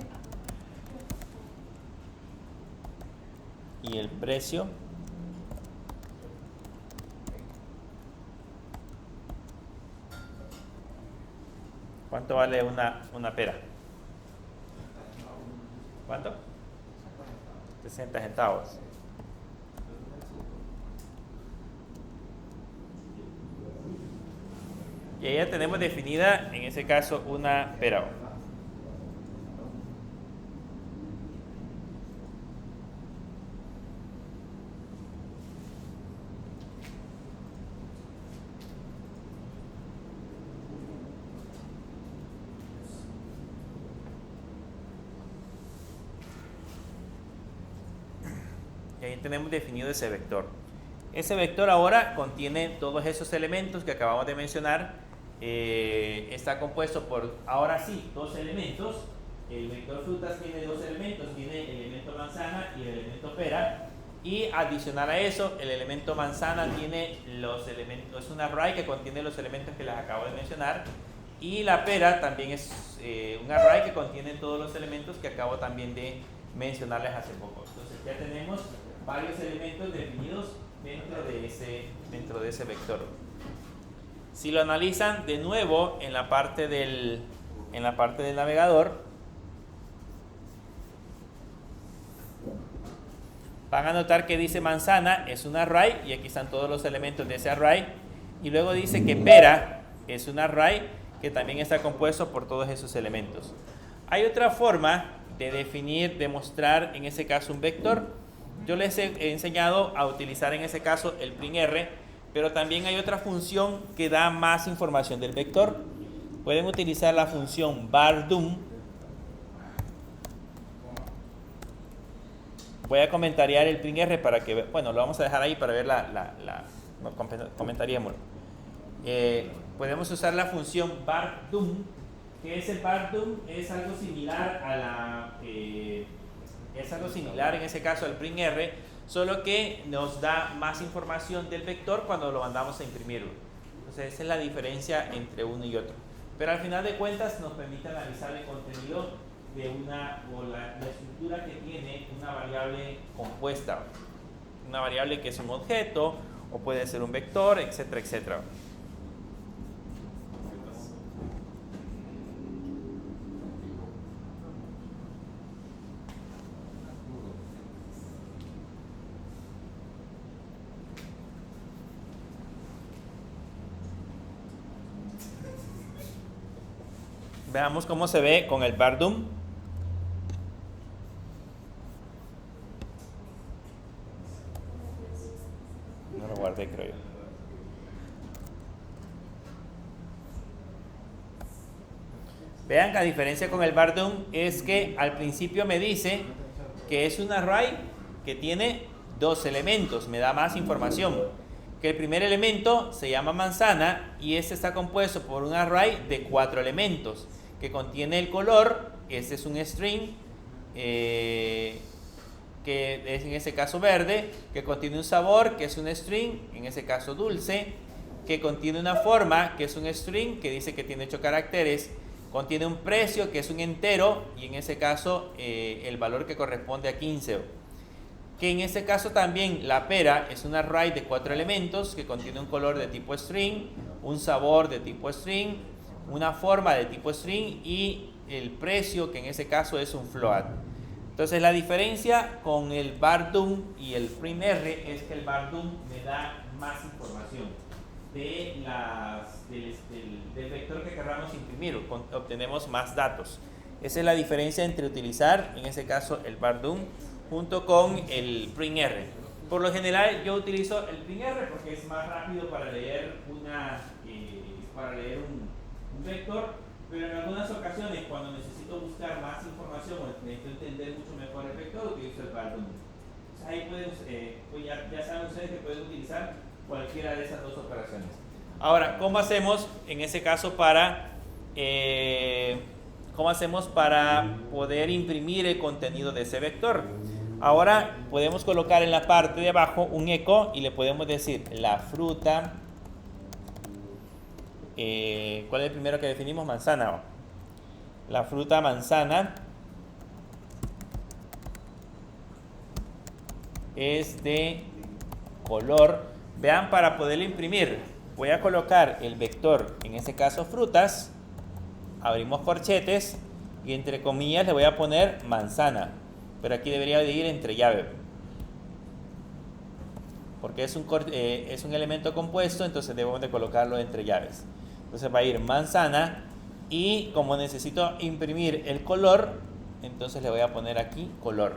Y el precio. ¿Cuánto vale una pera? ¿Cuánto? 60 centavos. Y ahí ya tenemos definida, en ese caso, una pera. tenemos definido ese vector. Ese vector ahora contiene todos esos elementos que acabamos de mencionar. Está compuesto por, ahora sí, dos elementos. El vector frutas tiene dos elementos, tiene el elemento manzana y el elemento pera. Y adicional a eso, el elemento manzana tiene los elementos, es un array que contiene los elementos que les acabo de mencionar. Y la pera también es un array que contiene todos los elementos que acabo también de mencionarles hace poco. Entonces ya tenemos varios elementos definidos dentro de ese vector. Si lo analizan de nuevo en la parte del navegador, van a notar que dice manzana es un array y aquí están todos los elementos de ese array, y luego dice que pera es un array que también está compuesto por todos esos elementos. Hay otra forma de definir, de mostrar en ese caso un vector. Yo les he enseñado a utilizar en ese caso el printr, pero también hay otra función que da más información del vector. Pueden utilizar la función var_dum. Voy a comentariar el printr para que, bueno, lo vamos a dejar ahí para ver comentaríamos. Podemos usar la función var_dum, que ese var_dum es algo similar en ese caso al printr, solo que nos da más información del vector cuando lo mandamos a imprimir. Entonces esa es la diferencia entre uno y otro. Pero al final de cuentas nos permite analizar el contenido de la estructura que tiene una variable compuesta, una variable que es un objeto o puede ser un vector, etcétera, etcétera. Veamos cómo se ve con el var_dum. No lo guardé, creo yo. Vean que la diferencia con el var_dum es que al principio me dice que es un array que tiene dos elementos, me da más información. Que el primer elemento se llama manzana y este está compuesto por un array de 4 elementos que contiene el color, este es un string, que es en ese caso verde, que contiene un sabor, que es un string, en ese caso dulce, que contiene una forma, que es un string, que dice que tiene 8 caracteres, contiene un precio, que es un entero, y en ese caso el valor que corresponde a 15. Que en ese caso también la pera es un array de 4 elementos, que contiene un color de tipo string, un sabor de tipo string, una forma de tipo string y el precio, que en ese caso es un float. Entonces la diferencia con el var_dum y el printr es que el var_dum me da más información del vector que queramos imprimir, obtenemos más datos. Esa es la diferencia entre utilizar en ese caso el var_dum junto con el printr. Por lo general yo utilizo el printr porque es más rápido para leer un vector, pero en algunas ocasiones cuando necesito buscar más información o necesito entender mucho mejor el vector, utilizo el var_dum. Ahí pueden, ya saben ustedes que pueden utilizar cualquiera de esas dos operaciones. Ahora, ¿cómo hacemos en ese caso para poder imprimir el contenido de ese vector? Ahora podemos colocar en la parte de abajo un eco y le podemos decir la fruta. ¿Cuál es el primero que definimos? Manzana. La fruta manzana es de color. Vean, para poderlo imprimir, voy a colocar el vector, en este caso frutas, abrimos corchetes y entre comillas le voy a poner manzana, pero aquí debería de ir entre llave, porque es un elemento compuesto, entonces debemos de colocarlo entre llaves. Entonces va a ir manzana y como necesito imprimir el color, entonces le voy a poner aquí color.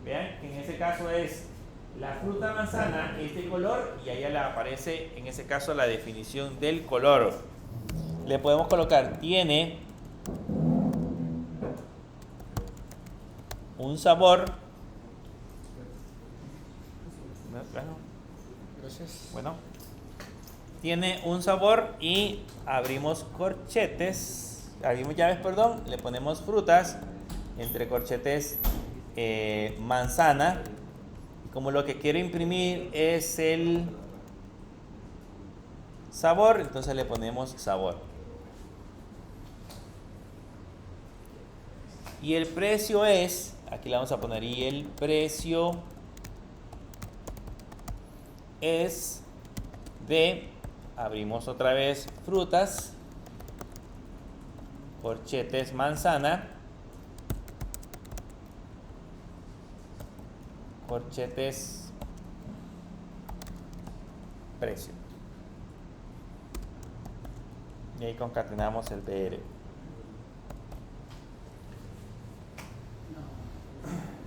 Vean que en ese caso es la fruta manzana es de color y ahí le aparece en ese caso la definición del color. Le podemos colocar tiene un sabor Bueno, Gracias. bueno. Tiene un sabor y abrimos corchetes, abrimos llaves, perdón, le ponemos frutas, entre corchetes manzana. Como lo que quiero imprimir es el sabor, entonces le ponemos sabor. Y el precio es, aquí le vamos a poner, y el precio es de, abrimos otra vez frutas, corchetes manzana, corchetes precio. Y ahí concatenamos el BR.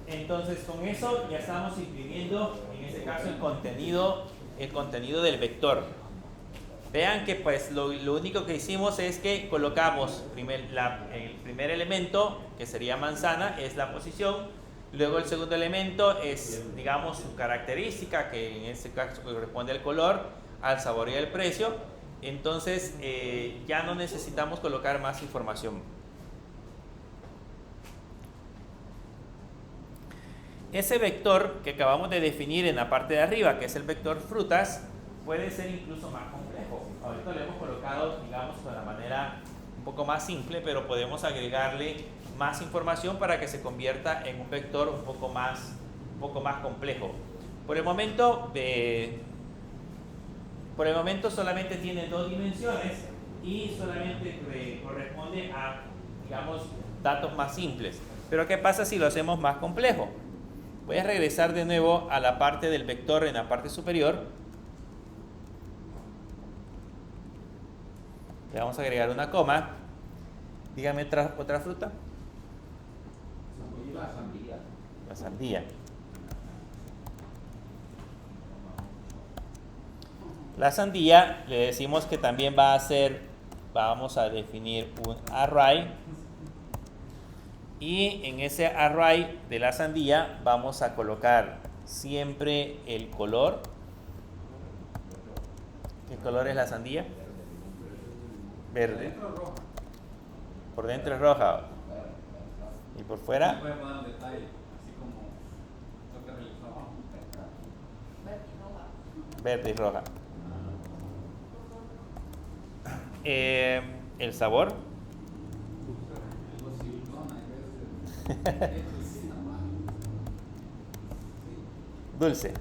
Entonces con eso ya estamos imprimiendo, en este caso, el contenido del vector. Vean que pues lo único que hicimos es que colocamos el primer elemento, que sería manzana, es la posición. Luego el segundo elemento es, digamos, su característica, que en este caso corresponde al color, al sabor y al precio. Entonces ya no necesitamos colocar más información. Ese vector que acabamos de definir en la parte de arriba, que es el vector frutas, puede ser incluso más complejo. Ahorita lo hemos colocado, digamos, de la manera un poco más simple, pero podemos agregarle más información para que se convierta en un vector un poco más complejo. Por el momento solamente tiene 2 dimensiones y solamente corresponde a, digamos, datos más simples. Pero ¿qué pasa si lo hacemos más complejo? Voy a regresar de nuevo a la parte del vector en la parte superior. Le vamos a agregar una coma. Dígame otra fruta. La sandía. La sandía. La sandía le decimos que también vamos a definir un array. Y en ese array de la sandía vamos a colocar siempre el color. ¿Qué color es la sandía? Verde. Por dentro es roja. Y por fuera. Verde y roja. El sabor. Dulce.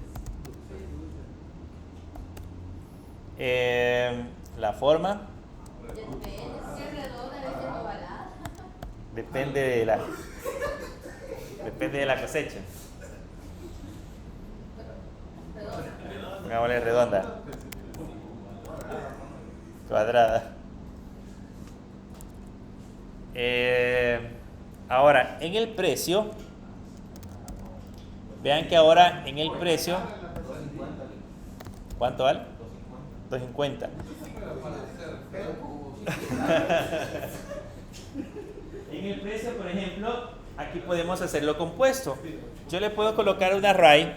La forma. Depende de la cosecha. Pongámosle redonda. Cuadrada. Ahora, en el precio, vean que ahora en el precio, ¿cuánto vale? 2.50. En el precio, por ejemplo, aquí podemos hacerlo compuesto. Yo le puedo colocar un array.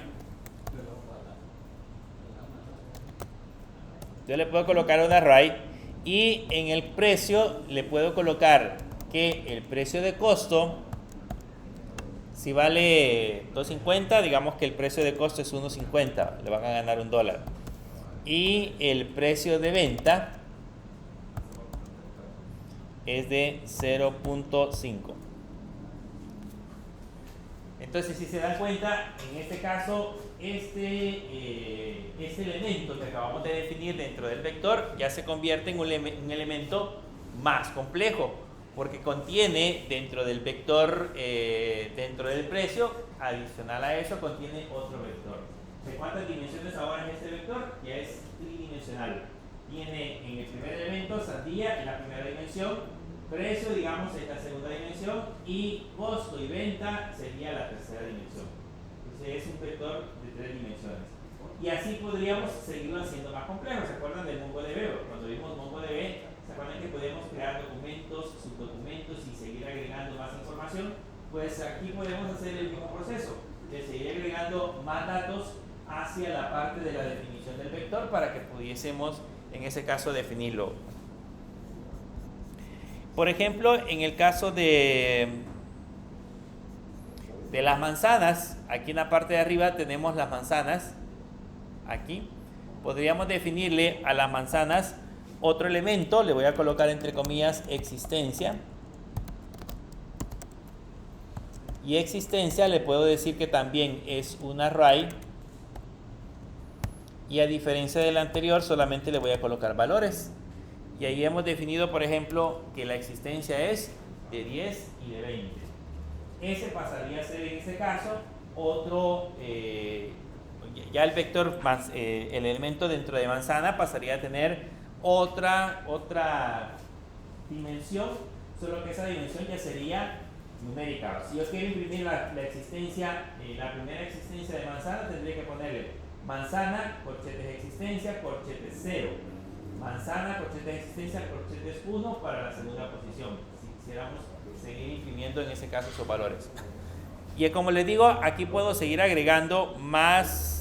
Y en el precio le puedo colocar que el precio de costo, si vale 2.50, digamos que el precio de costo es 1.50, le van a ganar $1. Y el precio de venta es de 0.5. Entonces, si se dan cuenta, en este caso, este elemento que acabamos de definir dentro del vector ya se convierte en un elemento más complejo, porque contiene dentro del vector, dentro del precio, adicional a eso, contiene otro vector. ¿De cuántas dimensiones ahora es este vector? Ya es tridimensional. Tiene en el primer elemento sandía en la primera dimensión, precio, digamos, en la segunda dimensión, y costo y venta sería la tercera dimensión. Entonces es un vector de 3 dimensiones. Y así podríamos seguirlo haciendo más complejo. ¿Se acuerdan del MongoDB? Cuando vimos MongoDB, ¿se acuerdan que podemos crear documentos, subdocumentos y seguir agregando más información? Pues aquí podemos hacer el mismo proceso, de seguir agregando más datos hacia la parte de la definición del vector para que pudiésemos en ese caso definirlo. Por ejemplo, en el caso de las manzanas, aquí en la parte de arriba tenemos las manzanas, aquí podríamos definirle a las manzanas otro elemento, le voy a colocar entre comillas existencia, y existencia le puedo decir que también es un array, y a diferencia del anterior solamente le voy a colocar valores, y ahí hemos definido por ejemplo que la existencia es de 10 y de 20. Ese pasaría a ser en este caso otro, ya el vector, el elemento dentro de manzana pasaría a tener otra dimensión, solo que esa dimensión ya sería numérica. Si yo quiero imprimir la existencia, la primera existencia de manzana, tendría que ponerle manzana, corchetes existencia, corchetes 0. Manzana, corchetes existencia, corchetes 1 para la segunda posición. Si quisiéramos seguir imprimiendo en ese caso esos valores. Y como les digo, aquí puedo seguir agregando más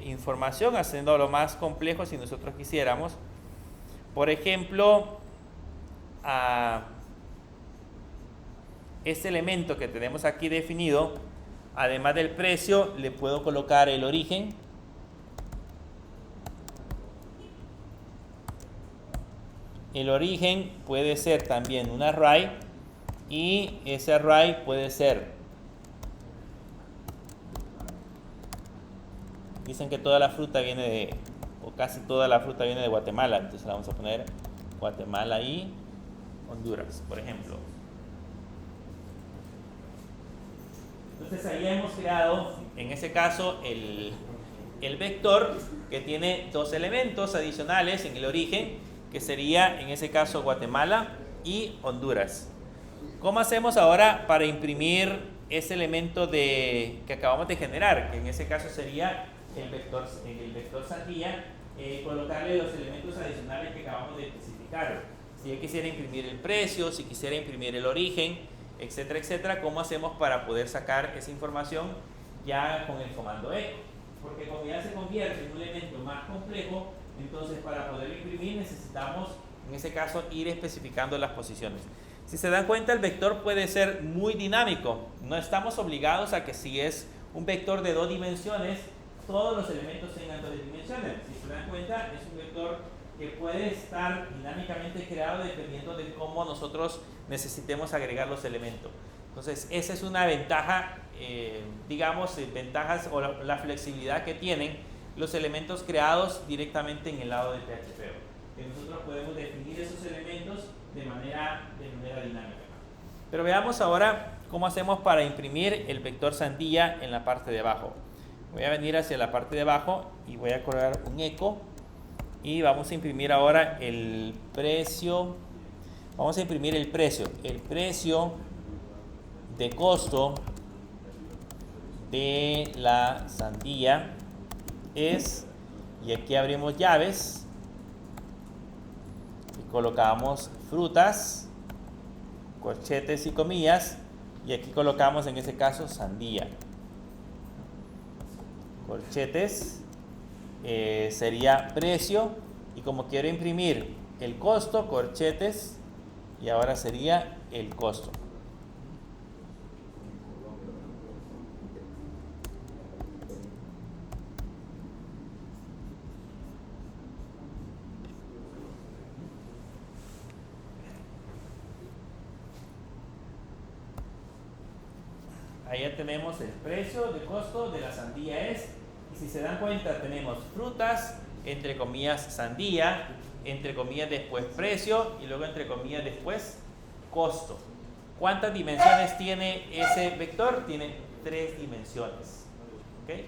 información, haciéndolo más complejo si nosotros quisiéramos. Por ejemplo, este elemento que tenemos aquí definido, además del precio, le puedo colocar el origen. El origen puede ser también un array, y ese array puede ser, dicen que toda la fruta viene de, o casi toda la fruta viene de Guatemala, entonces la vamos a poner Guatemala y Honduras, por ejemplo. Entonces ahí hemos creado, en ese caso, el vector que tiene dos elementos adicionales en el origen, que sería en ese caso Guatemala y Honduras. ¿Cómo hacemos ahora para imprimir ese elemento que acabamos de generar? Que en ese caso sería el vector Sandía, colocarle los elementos adicionales que acabamos de especificar. Si yo quisiera imprimir el precio, si quisiera imprimir el origen, etcétera, etcétera, ¿cómo hacemos para poder sacar esa información ya con el comando E? Porque como ya se convierte en un elemento más complejo, entonces para poder imprimir necesitamos, en ese caso, ir especificando las posiciones. Si se dan cuenta, el vector puede ser muy dinámico. No estamos obligados a que si es un vector de 2 dimensiones, todos los elementos tengan 2 dimensiones. Si se dan cuenta, es un vector que puede estar dinámicamente creado dependiendo de cómo nosotros necesitemos agregar los elementos. Entonces, esa es una ventaja, digamos, ventajas o la flexibilidad que tienen los elementos creados directamente en el lado de PHP. Que nosotros podemos definir esos elementos de manera dinámica. Pero veamos ahora cómo hacemos para imprimir el vector Sandía en la parte de abajo. Voy a venir hacia la parte de abajo y voy a colocar un eco y vamos a imprimir ahora el precio. Vamos a imprimir el precio de costo de la sandía es, y aquí abrimos llaves y colocamos frutas, corchetes y comillas, y aquí colocamos en este caso sandía. Corchetes sería precio, y como quiero imprimir el costo, corchetes, y ahora sería el costo. Ahí ya tenemos el precio de costo de la sandía es, y si se dan cuenta tenemos frutas, entre comillas sandía, entre comillas después precio y luego entre comillas después costo. ¿Cuántas dimensiones tiene ese vector? Tiene 3 dimensiones. ¿Okay?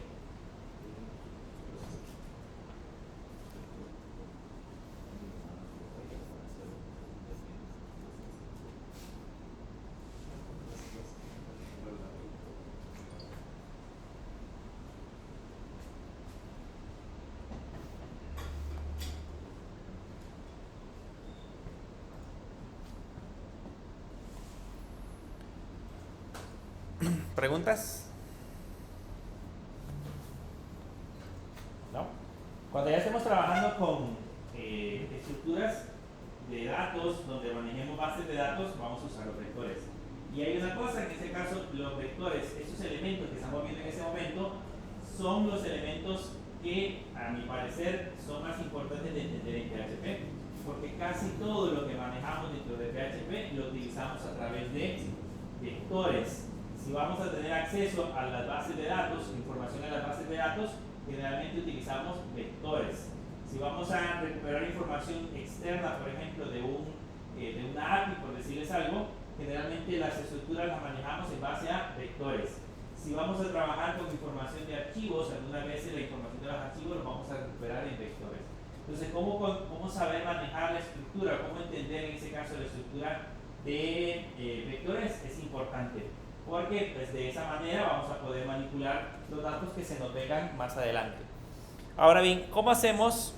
¿Preguntas? Cuando ya estemos trabajando con estructuras de datos, donde manejemos bases de datos, vamos a usar los vectores. Y hay una cosa, en este caso, los vectores, estos elementos que estamos viendo en ese momento, son los elementos que, a mi parecer, son más importantes de entender en PHP, porque casi todo lo que manejamos dentro de PHP lo utilizamos a través de vectores. Si vamos a tener acceso a las bases de datos, información en las bases de datos, generalmente utilizamos vectores. Si vamos a recuperar información externa, por ejemplo, de una API, por decirles algo, generalmente las estructuras las manejamos en base a vectores. Si vamos a trabajar con información de archivos, algunas veces la información de los archivos los vamos a recuperar en vectores. Entonces, ¿cómo saber manejar la estructura? ¿Cómo entender en ese caso la estructura de vectores? Es importante, porque pues, de esa manera vamos a poder manipular los datos que se nos vengan más adelante. Ahora bien, ¿cómo hacemos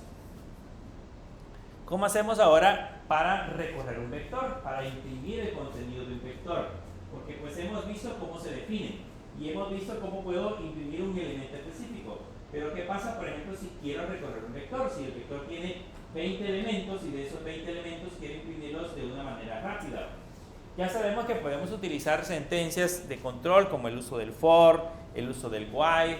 ahora para recorrer un vector? Para imprimir el contenido de un vector. Porque pues hemos visto cómo se define y hemos visto cómo puedo imprimir un elemento específico. Pero ¿qué pasa, por ejemplo, si quiero recorrer un vector? Si el vector tiene 20 elementos y de esos 20 elementos quiero imprimirlos de una manera rápida. Ya sabemos que podemos utilizar sentencias de control como el uso del for, el uso del while,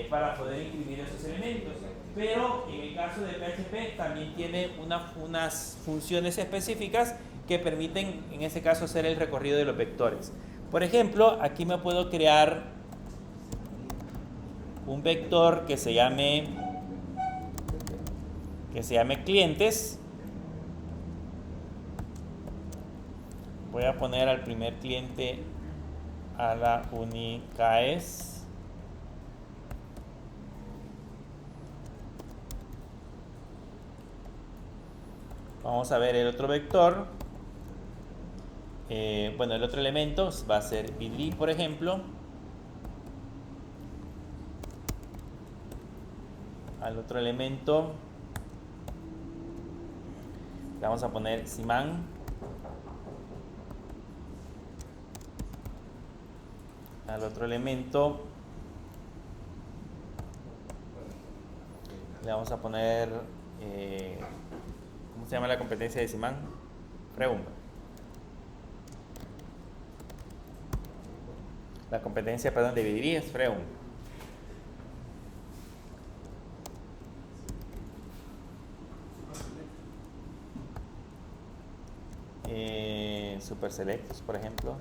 para poder imprimir esos elementos. Pero en el caso de PHP también tiene unas funciones específicas que permiten, en ese caso, hacer el recorrido de los vectores. Por ejemplo, aquí me puedo crear un vector que se llame clientes. Voy a poner al primer cliente a la Unicaes. Vamos a ver el otro vector. Bueno, el otro elemento va a ser vidri, por ejemplo. Al otro elemento le vamos a poner Simán. Al otro elemento le vamos a poner ¿cómo se llama la competencia de Simán? Freum. La competencia, perdón, de vidri es Freum. Super Selectos, por ejemplo.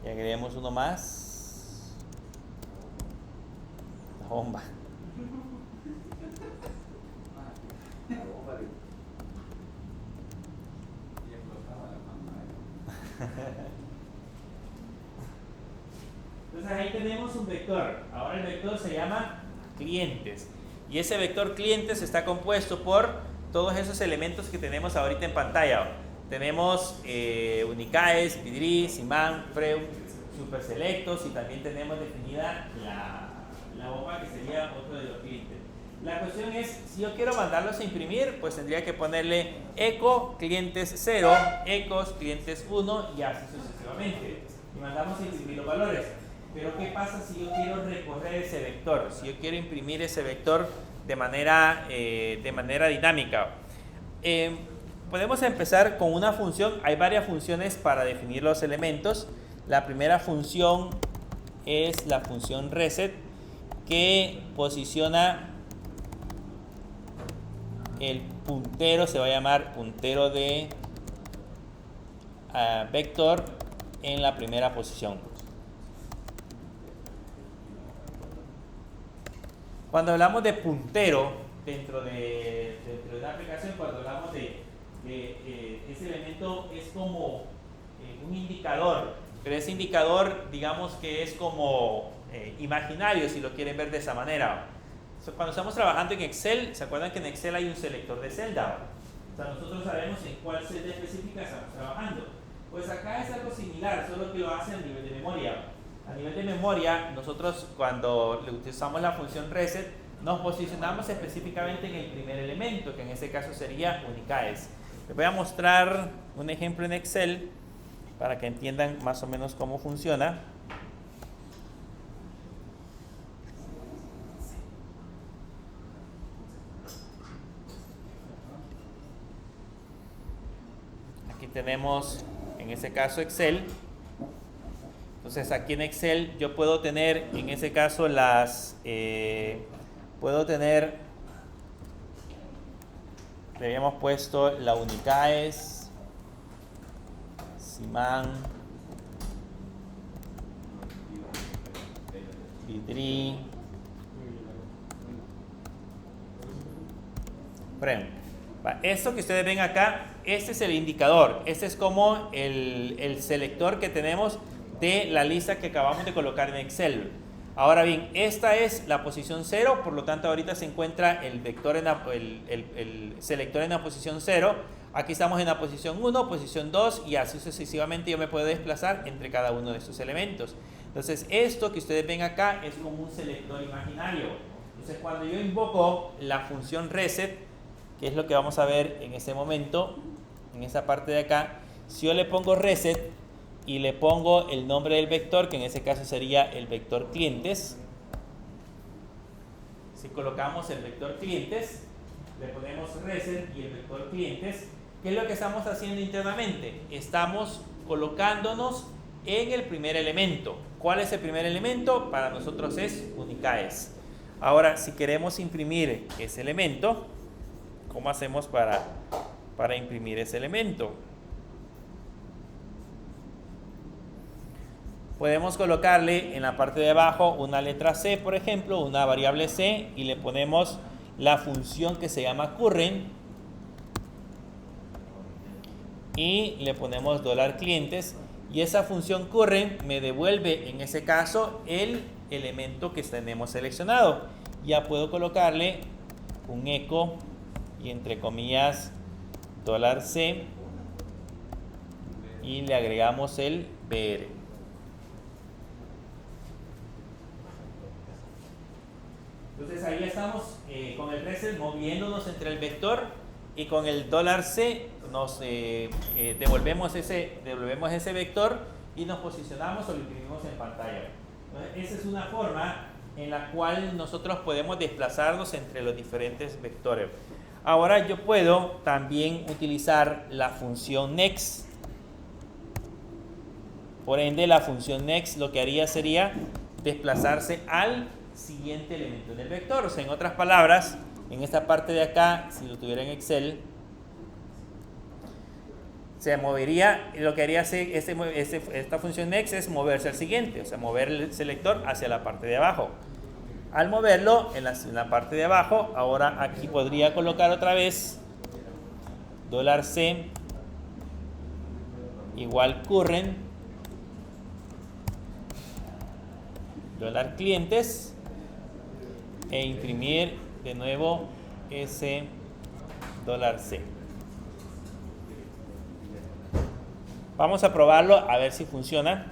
Y agreguemos uno más. La bomba. Entonces ahí tenemos un vector. Ahora el vector se llama clientes. Y ese vector clientes está compuesto por todos esos elementos que tenemos ahorita en pantalla. Tenemos Unicaes, vidri, Simán, Freum, Super Selectos y también tenemos definida la bomba que sería otro de los clientes. La cuestión es, si yo quiero mandarlos a imprimir, pues tendría que ponerle eco clientes 0, ecos clientes 1 y así sucesivamente. Y mandamos a imprimir los valores. Pero ¿qué pasa si yo quiero recorrer ese vector? Si yo quiero imprimir ese vector de manera dinámica. Podemos empezar con una función. Hay varias funciones para definir los elementos. La primera función es la función reset, que posiciona el puntero, se va a llamar puntero de vector en la primera posición. Cuando hablamos de puntero dentro de una aplicación, cuando hablamos de ese elemento es como un indicador, pero ese indicador digamos que es como imaginario, si lo quieren ver de esa manera. Cuando estamos trabajando en Excel, ¿se acuerdan que en Excel hay un selector de celda? O sea, nosotros sabemos en cuál celda específica estamos trabajando. Pues acá es algo similar, solo que lo hace a nivel de memoria. A nivel de memoria, nosotros cuando le utilizamos la función reset, nos posicionamos específicamente en el primer elemento, que en este caso sería Unicaes. Les voy a mostrar un ejemplo en Excel para que entiendan más o menos cómo funciona. tenemos, en ese caso, Excel. Entonces aquí en Excel yo puedo tener, en ese caso, puedo tener, le habíamos puesto la Unicaes, Siman, Vidri. Esto que ustedes ven acá, este es el indicador, este es como el selector que tenemos de la lista que acabamos de colocar en Excel. Ahora bien, esta es la posición 0, por lo tanto ahorita se encuentra el vector el selector en la posición 0. Aquí estamos en la posición 1, posición 2 y así sucesivamente yo me puedo desplazar entre cada uno de estos elementos. Entonces esto que ustedes ven acá es como un selector imaginario. Entonces cuando yo invoco la función reset, que es lo que vamos a ver en este momento, en esa parte de acá, si yo le pongo reset y le pongo el nombre del vector, que en ese caso sería el vector clientes, si colocamos el vector clientes, le ponemos reset y el vector clientes, ¿qué es lo que estamos haciendo internamente? Estamos colocándonos en el primer elemento. ¿Cuál es el primer elemento? Para nosotros es Unicaes. Ahora, si queremos imprimir ese elemento, ¿cómo hacemos para imprimir ese elemento? Podemos colocarle en la parte de abajo una letra C, por ejemplo, una variable C, y le ponemos la función que se llama current y le ponemos $clientes, y esa función current me devuelve en ese caso el elemento que tenemos seleccionado. Ya puedo colocarle un eco y entre comillas $C y le agregamos el BR. Entonces ahí estamos con el reset moviéndonos entre el vector y con el $C nos devolvemos ese vector y nos posicionamos o lo imprimimos en pantalla. Entonces, esa es una forma en la cual nosotros podemos desplazarnos entre los diferentes vectores. Ahora yo puedo también utilizar la función next. Por ende, la función next lo que haría sería desplazarse al siguiente elemento del vector. O sea, en otras palabras, en esta parte de acá, si lo tuviera en Excel, se movería, lo que haría esta función next es moverse al siguiente, o sea, mover el selector hacia la parte de abajo. Al moverlo en la parte de abajo, ahora aquí podría colocar otra vez $C igual current $clientes e imprimir de nuevo ese $C. Vamos a probarlo a ver si funciona.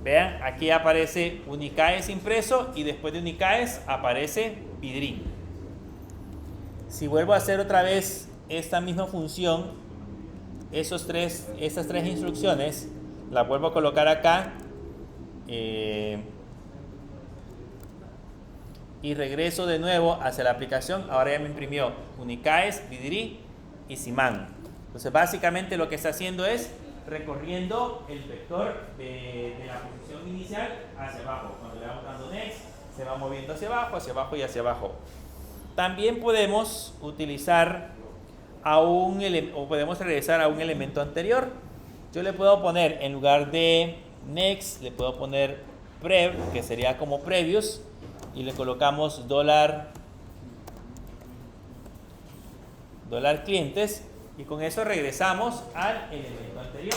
Vean, aquí aparece Unicaes impreso y después de Unicaes aparece Vidri. Si vuelvo a hacer otra vez esta misma función, estas tres instrucciones, las vuelvo a colocar acá y regreso de nuevo hacia la aplicación. Ahora ya me imprimió Unicaes, Vidri y Siman. Entonces básicamente lo que está haciendo es recorriendo el vector de la posición inicial hacia abajo. Cuando le vamos dando next, se va moviendo hacia abajo y hacia abajo. También podemos utilizar o podemos regresar a un elemento anterior. Yo le puedo poner, en lugar de next, le puedo poner prev, que sería como previous, y le colocamos $clientes, y con eso regresamos al elemento anterior.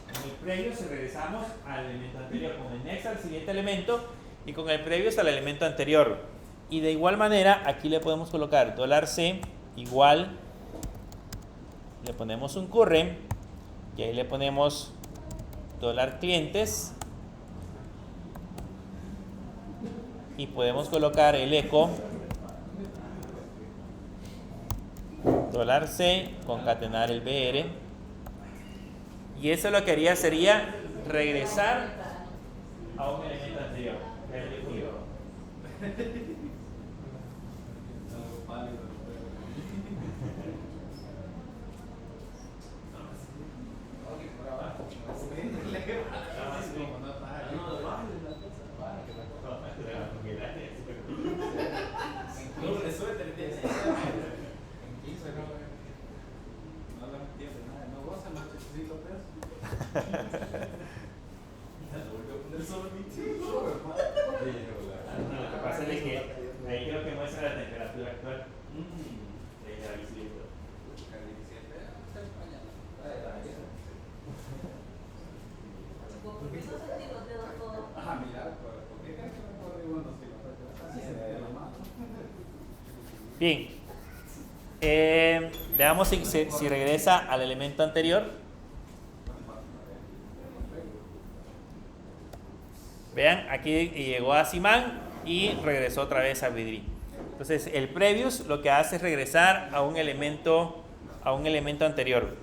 Con el previous regresamos al elemento anterior, con el next al siguiente elemento y con el previous al elemento anterior. Y de igual manera aquí le podemos colocar $C igual, le ponemos un current y ahí le ponemos $clientes y podemos colocar el eco $C, concatenar el BR, y eso lo que haría sería regresar a un elemento anterior. ahí creo que muestra la temperatura actual. De la bicicleta. Bien, veamos si regresa al elemento anterior. Vean, aquí llegó a Simán y regresó otra vez a Vidri. Entonces, el previous lo que hace es regresar a un elemento anterior.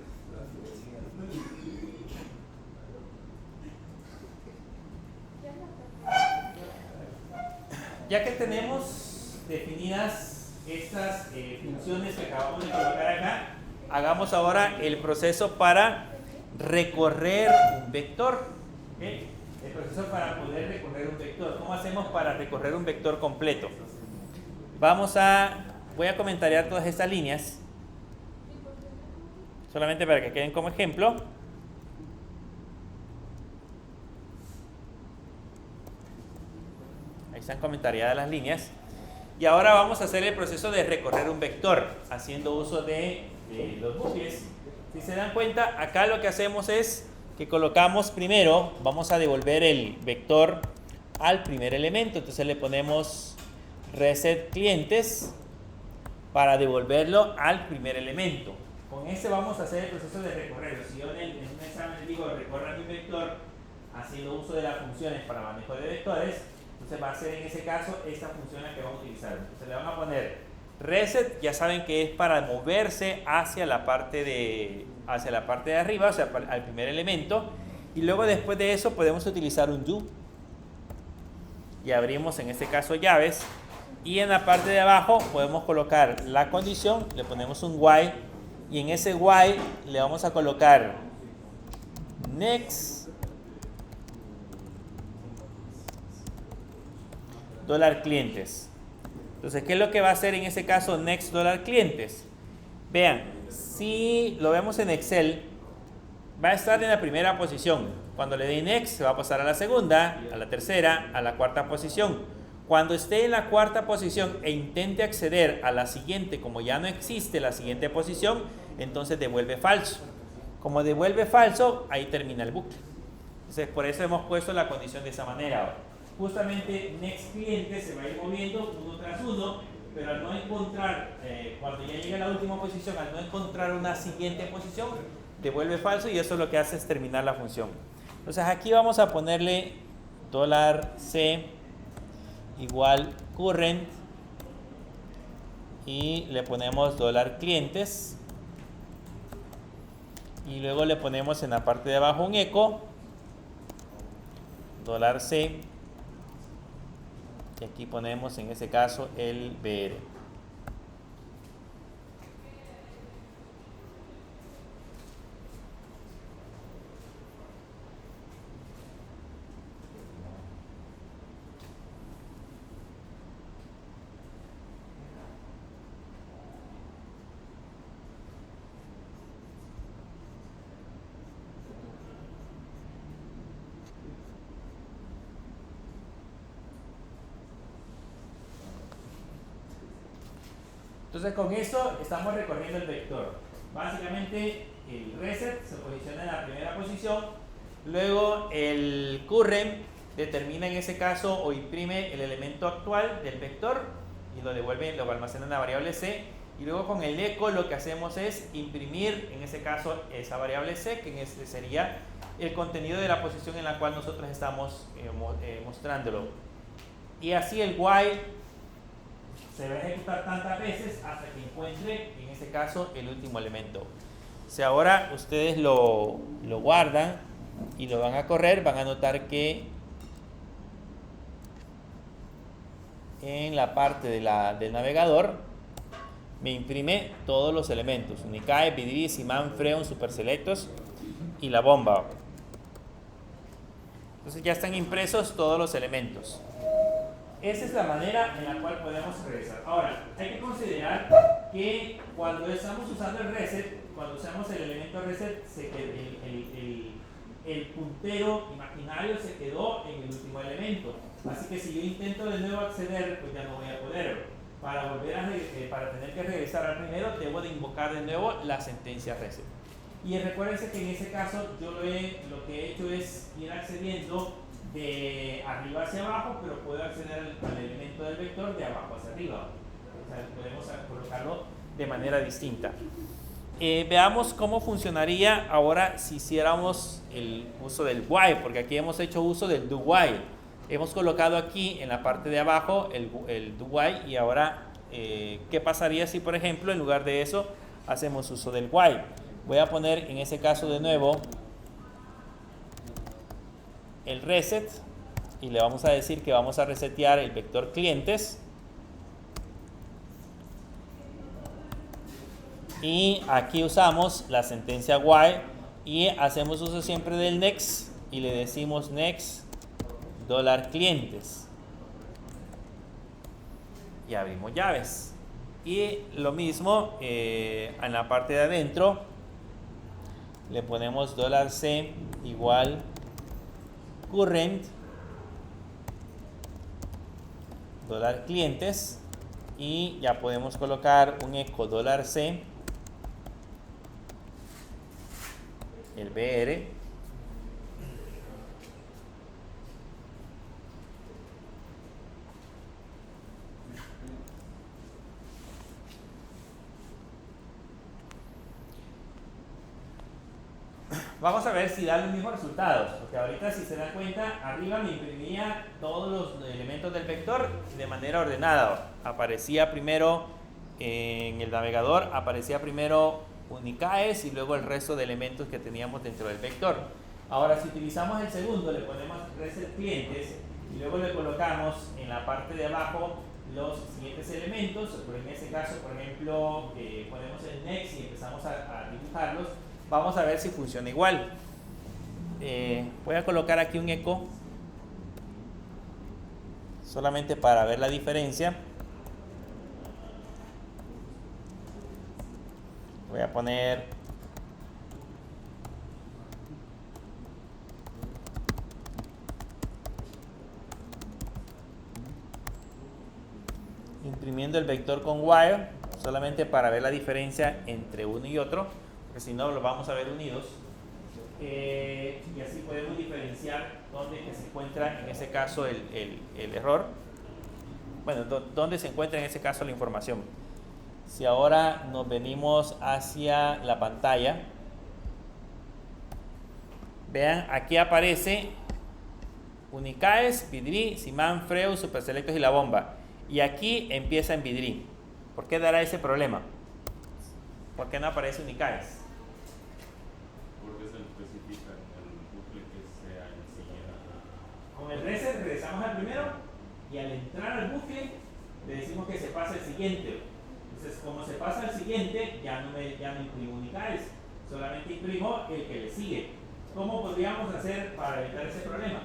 Ya que tenemos definidas estas funciones que acabamos de colocar acá, hagamos ahora el proceso para recorrer un vector. ¿Okay? El proceso para poder recorrer un vector. ¿Cómo hacemos para recorrer un vector completo? Voy a comentariar todas estas líneas, solamente para que queden como ejemplo. Ahí están comentariadas las líneas. Y ahora vamos a hacer el proceso de recorrer un vector, haciendo uso de los bucles. Si se dan cuenta, acá lo que hacemos es que colocamos primero, vamos a devolver el vector al primer elemento. Entonces le ponemos reset clientes para devolverlo al primer elemento. Con este vamos a hacer el proceso de recorrerlo. Si yo en un examen digo recorra mi vector haciendo uso de las funciones para manejo de vectores, entonces va a ser en ese caso esta función la que vamos a utilizar. Entonces le van a poner reset, ya saben que es para moverse hacia la parte de arriba, o sea, al primer elemento, y luego después de eso podemos utilizar un do y abrimos en este caso llaves, y en la parte de abajo podemos colocar la condición, le ponemos un while, y en ese while le vamos a colocar next $clientes. Entonces, ¿qué es lo que va a hacer en ese caso next $clientes? Vean, si lo vemos en Excel, va a estar en la primera posición. Cuando le dé next, se va a pasar a la segunda, a la tercera, a la cuarta posición. Cuando esté en la cuarta posición e intente acceder a la siguiente, como ya no existe la siguiente posición, entonces devuelve falso. Como devuelve falso, ahí termina el bucle. Entonces, por eso hemos puesto la condición de esa manera ahora. Justamente next cliente se va a ir moviendo uno tras uno, pero al no encontrar, cuando ya llega a la última posición, al no encontrar una siguiente posición, devuelve falso, y eso lo que hace es terminar la función. Entonces aquí vamos a ponerle $C igual current, y le ponemos $clientes, y luego le ponemos en la parte de abajo un eco $C, y aquí ponemos en ese caso el BR. Entonces con esto estamos recorriendo el vector. Básicamente el reset se posiciona en la primera posición, luego el current determina en ese caso o imprime el elemento actual del vector y lo devuelve, lo almacena en la variable C, y luego con el eco lo que hacemos es imprimir en ese caso esa variable C, que en este sería el contenido de la posición en la cual nosotros estamos mostrándolo. Y así el while se va a ejecutar tantas veces hasta que encuentre, en este caso, el último elemento. Si ahora ustedes lo guardan y lo van a correr, van a notar que en la parte del navegador me imprime todos los elementos: Unicae, BDD, Simán, Freon, Superselectos y la bomba. Entonces ya están impresos todos los elementos. Esa es la manera en la cual podemos regresar. Ahora, hay que considerar que cuando estamos usando el reset, cuando usamos el elemento reset, el puntero imaginario se quedó en el último elemento. Así que si yo intento de nuevo acceder, pues ya no voy a poder. Para tener que regresar al primero, debo de invocar de nuevo la sentencia reset. Y recuérdense que en ese caso yo lo que he hecho es ir accediendo de arriba hacia abajo, pero puedo acceder al elemento del vector de abajo hacia arriba. O sea, podemos colocarlo de manera distinta. Veamos cómo funcionaría ahora si hiciéramos el uso del while, porque aquí hemos hecho uso del do while. Hemos colocado aquí en la parte de abajo el do while y ahora ¿qué pasaría si, por ejemplo, en lugar de eso hacemos uso del while? Voy a poner en ese caso de nuevo el reset y le vamos a decir que vamos a resetear el vector clientes. Y aquí usamos la sentencia while y hacemos uso siempre del next y le decimos next $clientes y abrimos llaves. Y lo mismo en la parte de adentro le ponemos $C igual current $clientes y ya podemos colocar un eco $C el BR vamos a ver si da los mismos resultados, porque ahorita si se dan cuenta arriba me imprimía todos los elementos del vector de manera ordenada. Aparecía primero en el navegador, aparecía primero Unicaes y luego el resto de elementos que teníamos dentro del vector. Ahora si utilizamos el segundo, le ponemos reset clientes y luego le colocamos en la parte de abajo los siguientes elementos, pero en ese caso, por ejemplo, ponemos el next y empezamos a dibujarlos. Vamos a ver si funciona igual. Voy a colocar aquí un eco solamente para ver la diferencia. Voy a poner imprimiendo el vector con while solamente para ver la diferencia entre uno y otro, porque si no los vamos a ver unidos. Y así podemos diferenciar dónde se encuentra en ese caso el error. Bueno, dónde se encuentra en ese caso la información. Si ahora nos venimos hacia la pantalla, vean, aquí aparece Unicaes, Vidri, Simán, Freud, Superselectos y la bomba. Y aquí empieza en Vidri. ¿Por qué dará ese problema? ¿Por qué no aparece Unicaes? Porque se especifica en el bucle que sea el siguiente. Con el reset regresamos al primero y al entrar al bucle le decimos que se pase al siguiente. Entonces, como se pasa al siguiente, ya no imprimo Unicaes, solamente imprimo el que le sigue. ¿Cómo podríamos hacer para evitar ese problema?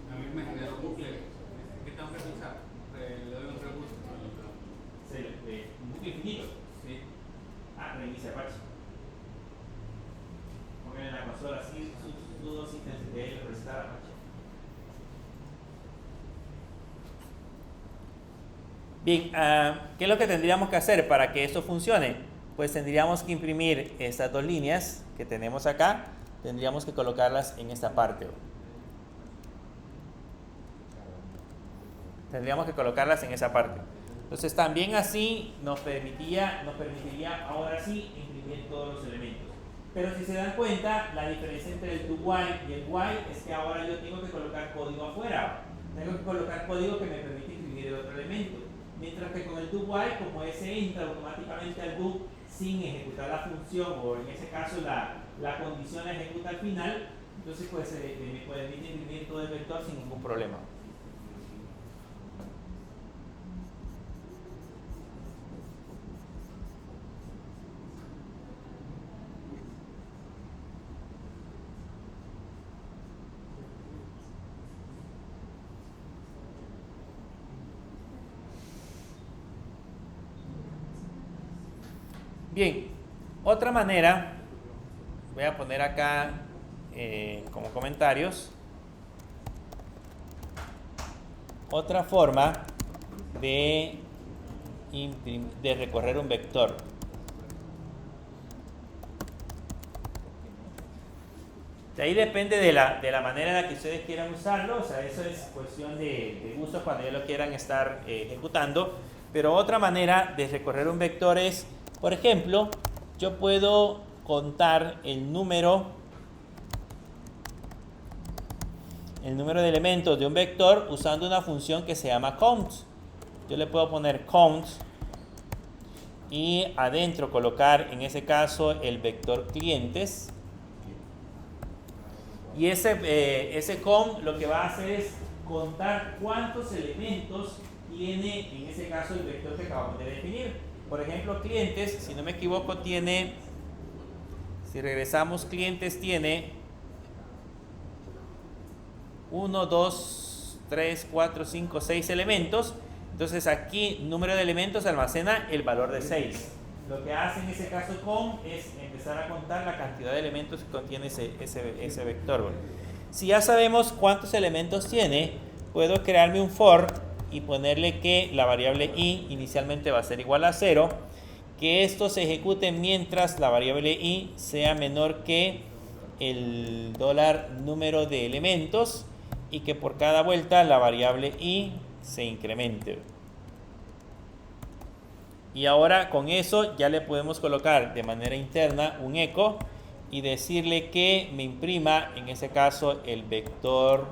A mí me generó un bucle. ¿Qué tengo que pulsar? Le doy un reboot. Un bucle infinito. Sí. Reinicia Apache. Pongan en la consola así sudo systemctl restart Apache. Bien, ¿qué es lo que tendríamos que hacer para que esto funcione? Pues tendríamos que imprimir estas dos líneas que tenemos acá, tendríamos que colocarlas en esta parte. Tendríamos que colocarlas en esa parte. Entonces también así nos permitiría ahora sí imprimir todos los elementos. Pero si se dan cuenta, la diferencia entre el do while y el while es que ahora yo tengo que colocar código afuera. Tengo que colocar código que me permite imprimir el otro elemento. Mientras que con el do while, como ese entra automáticamente al do sin ejecutar la función, o en ese caso la condición la ejecuta al final, entonces pues me permite imprimir todo el vector sin ningún problema. Bien, otra manera, voy a poner acá como comentarios. otra forma de recorrer un vector. De ahí depende de la manera en la que ustedes quieran usarlo, o sea, eso es cuestión de gusto cuando ya lo quieran estar ejecutando. Pero otra manera de recorrer un vector es, por ejemplo, yo puedo contar el número de elementos de un vector usando una función que se llama count. Yo le puedo poner count y adentro colocar en ese caso el vector clientes. Y ese count lo que va a hacer es contar cuántos elementos tiene en ese caso el vector que acabamos de definir. Por ejemplo, clientes, si no me equivoco, tiene, si regresamos, clientes tiene 1, 2, 3, 4, 5, 6 elementos. Entonces aquí número de elementos almacena el valor de 6. Lo que hace en ese caso com es empezar a contar la cantidad de elementos que contiene ese vector. Si ya sabemos cuántos elementos tiene, puedo crearme un for y ponerle que la variable i inicialmente va a ser igual a 0, que esto se ejecute mientras la variable i sea menor que el $número de elementos y que por cada vuelta la variable i se incremente. Y ahora con eso ya le podemos colocar de manera interna un eco y decirle que me imprima en ese caso el vector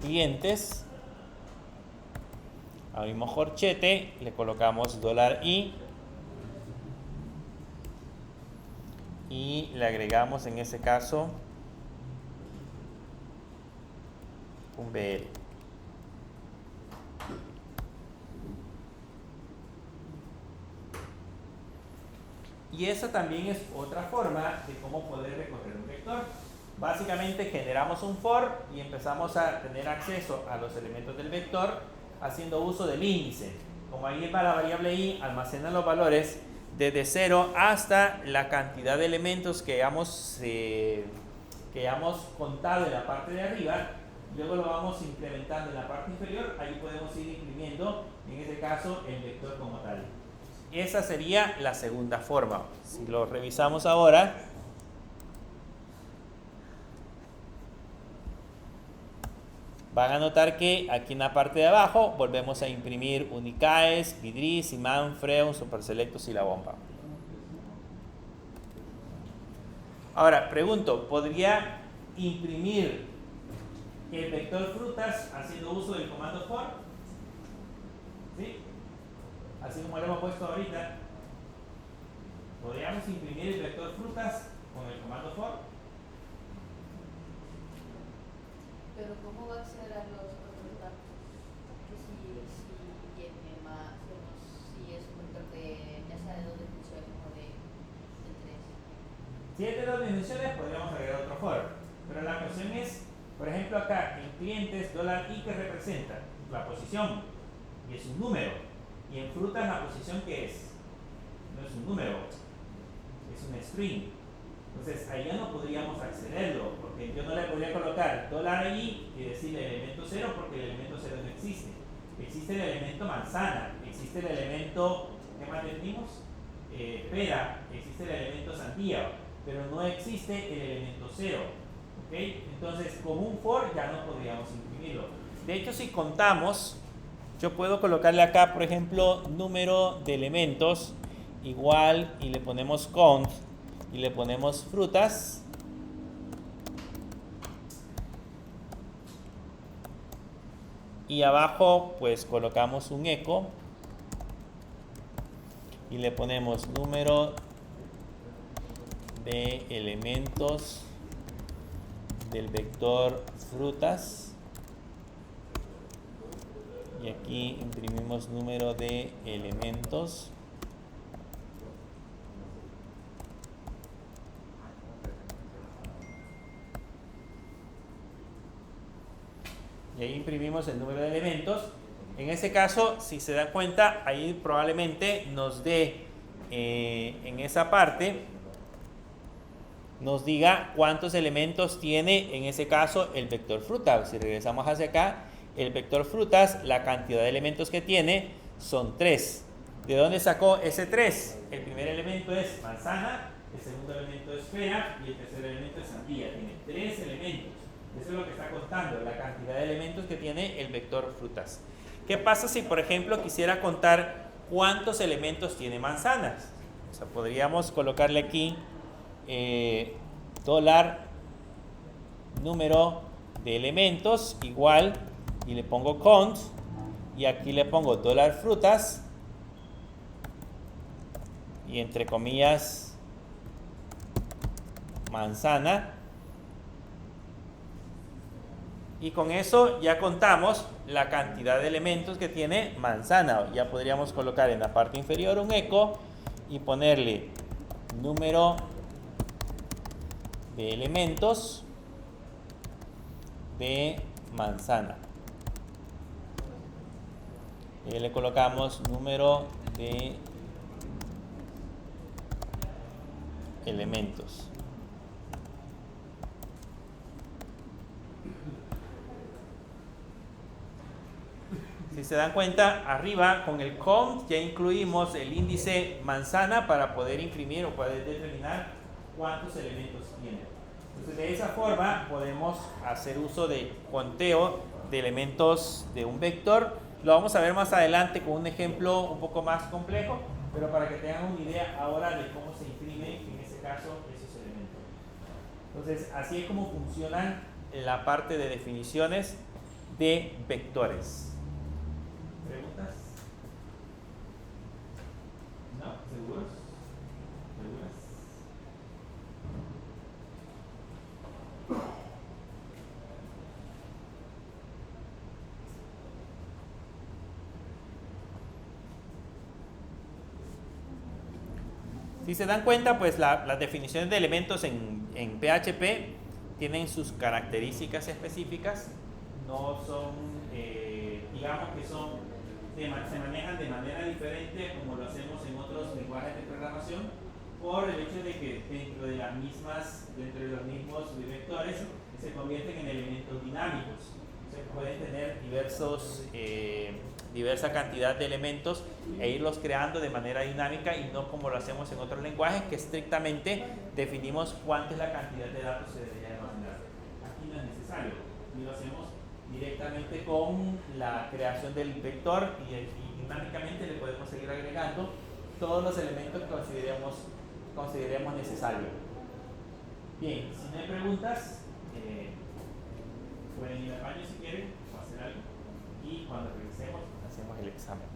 clientes. Abrimos corchete, le colocamos $i y le agregamos en ese caso un BL. Y esa también es otra forma de cómo poder recorrer un vector. Básicamente generamos un for y empezamos a tener acceso a los elementos del vector haciendo uso del índice. Como ahí va la variable i, almacena los valores desde 0 hasta la cantidad de elementos que hayamos contado en la parte de arriba. Luego lo vamos incrementando en la parte inferior. Ahí podemos ir imprimiendo, en este caso, el vector como tal. Esa sería la segunda forma. Si lo revisamos ahora, van a notar que aquí en la parte de abajo volvemos a imprimir Unicaes, Vidris, Imán, Freon, Superselectos y la bomba. Ahora, pregunto, ¿podría imprimir el vector frutas haciendo uso del comando for? ¿Sí? Así como lo hemos puesto ahorita. ¿Podríamos imprimir el vector frutas con el comando for? Pero ¿cómo va a acceder a los otros datos? Que si es un vector de, ya sea de 2 dimensiones o de 3. Si es de 2 dimensiones, podríamos agregar otro for. Pero la cuestión es, por ejemplo, acá en clientes, $i que representa la posición y es un número. Y en frutas, la posición que es, no es un número, es un string. Entonces ahí ya no podríamos accederlo, porque yo no le podría colocar $i y decirle elemento 0 porque el elemento 0 no existe. Existe el elemento manzana, existe el elemento, ¿qué más decimos? Pera, existe el elemento sandía, pero no existe el elemento 0. ¿Okay? Entonces con un for ya no podríamos imprimirlo. De hecho, si contamos, yo puedo colocarle acá, por ejemplo, número de elementos igual y le ponemos count y le ponemos frutas. Y abajo pues colocamos un eco y le ponemos número de elementos del vector frutas. Y aquí imprimimos número de elementos. Y ahí imprimimos el número de elementos. En ese caso, si se dan cuenta, ahí probablemente nos dé en esa parte nos diga cuántos elementos tiene en ese caso el vector fruta. Si regresamos hacia acá, el vector frutas, la cantidad de elementos que tiene son 3. ¿De dónde sacó ese 3? El primer elemento es manzana, el segundo elemento es pera y el tercer elemento es sandía. Tiene 3 elementos. Eso es lo que está contando, la cantidad de elementos que tiene el vector frutas. ¿Qué pasa si, por ejemplo, quisiera contar cuántos elementos tiene manzanas? O sea, podríamos colocarle aquí dólar número de elementos igual, y le pongo count, y aquí le pongo dólar frutas, y entre comillas manzana, y con eso ya contamos la cantidad de elementos que tiene manzana. Ya podríamos colocar en la parte inferior un eco y ponerle número de elementos de manzana. Y le colocamos número de elementos. Si se dan cuenta, arriba con el count ya incluimos el índice manzana para poder imprimir o poder determinar cuántos elementos tiene. Entonces, de esa forma podemos hacer uso de conteo de elementos de un vector. Lo vamos a ver más adelante con un ejemplo un poco más complejo, pero para que tengan una idea ahora de cómo se imprime en este caso esos elementos. Entonces, así es como funcionan la parte de definiciones de vectores. ¿Preguntas? ¿No? ¿Seguros? ¿Seguras? Si se dan cuenta, pues las definiciones de elementos en PHP tienen sus características específicas. No son, digamos que se manejan de manera diferente como lo hacemos en otros lenguajes de programación, por el hecho de que dentro de los mismos vectores se convierten en elementos dinámicos. Se pueden tener diversa cantidad de elementos e irlos creando de manera dinámica, y no como lo hacemos en otros lenguajes que estrictamente definimos cuánta es la cantidad de datos que se debería almacenar. Aquí no es necesario, y lo hacemos directamente con la creación del vector, y dinámicamente le podemos seguir agregando todos los elementos que consideremos necesarios. Bien, si no hay preguntas, pueden ir al baño si quieren o hacer algo, y cuando regresemos hacemos el examen.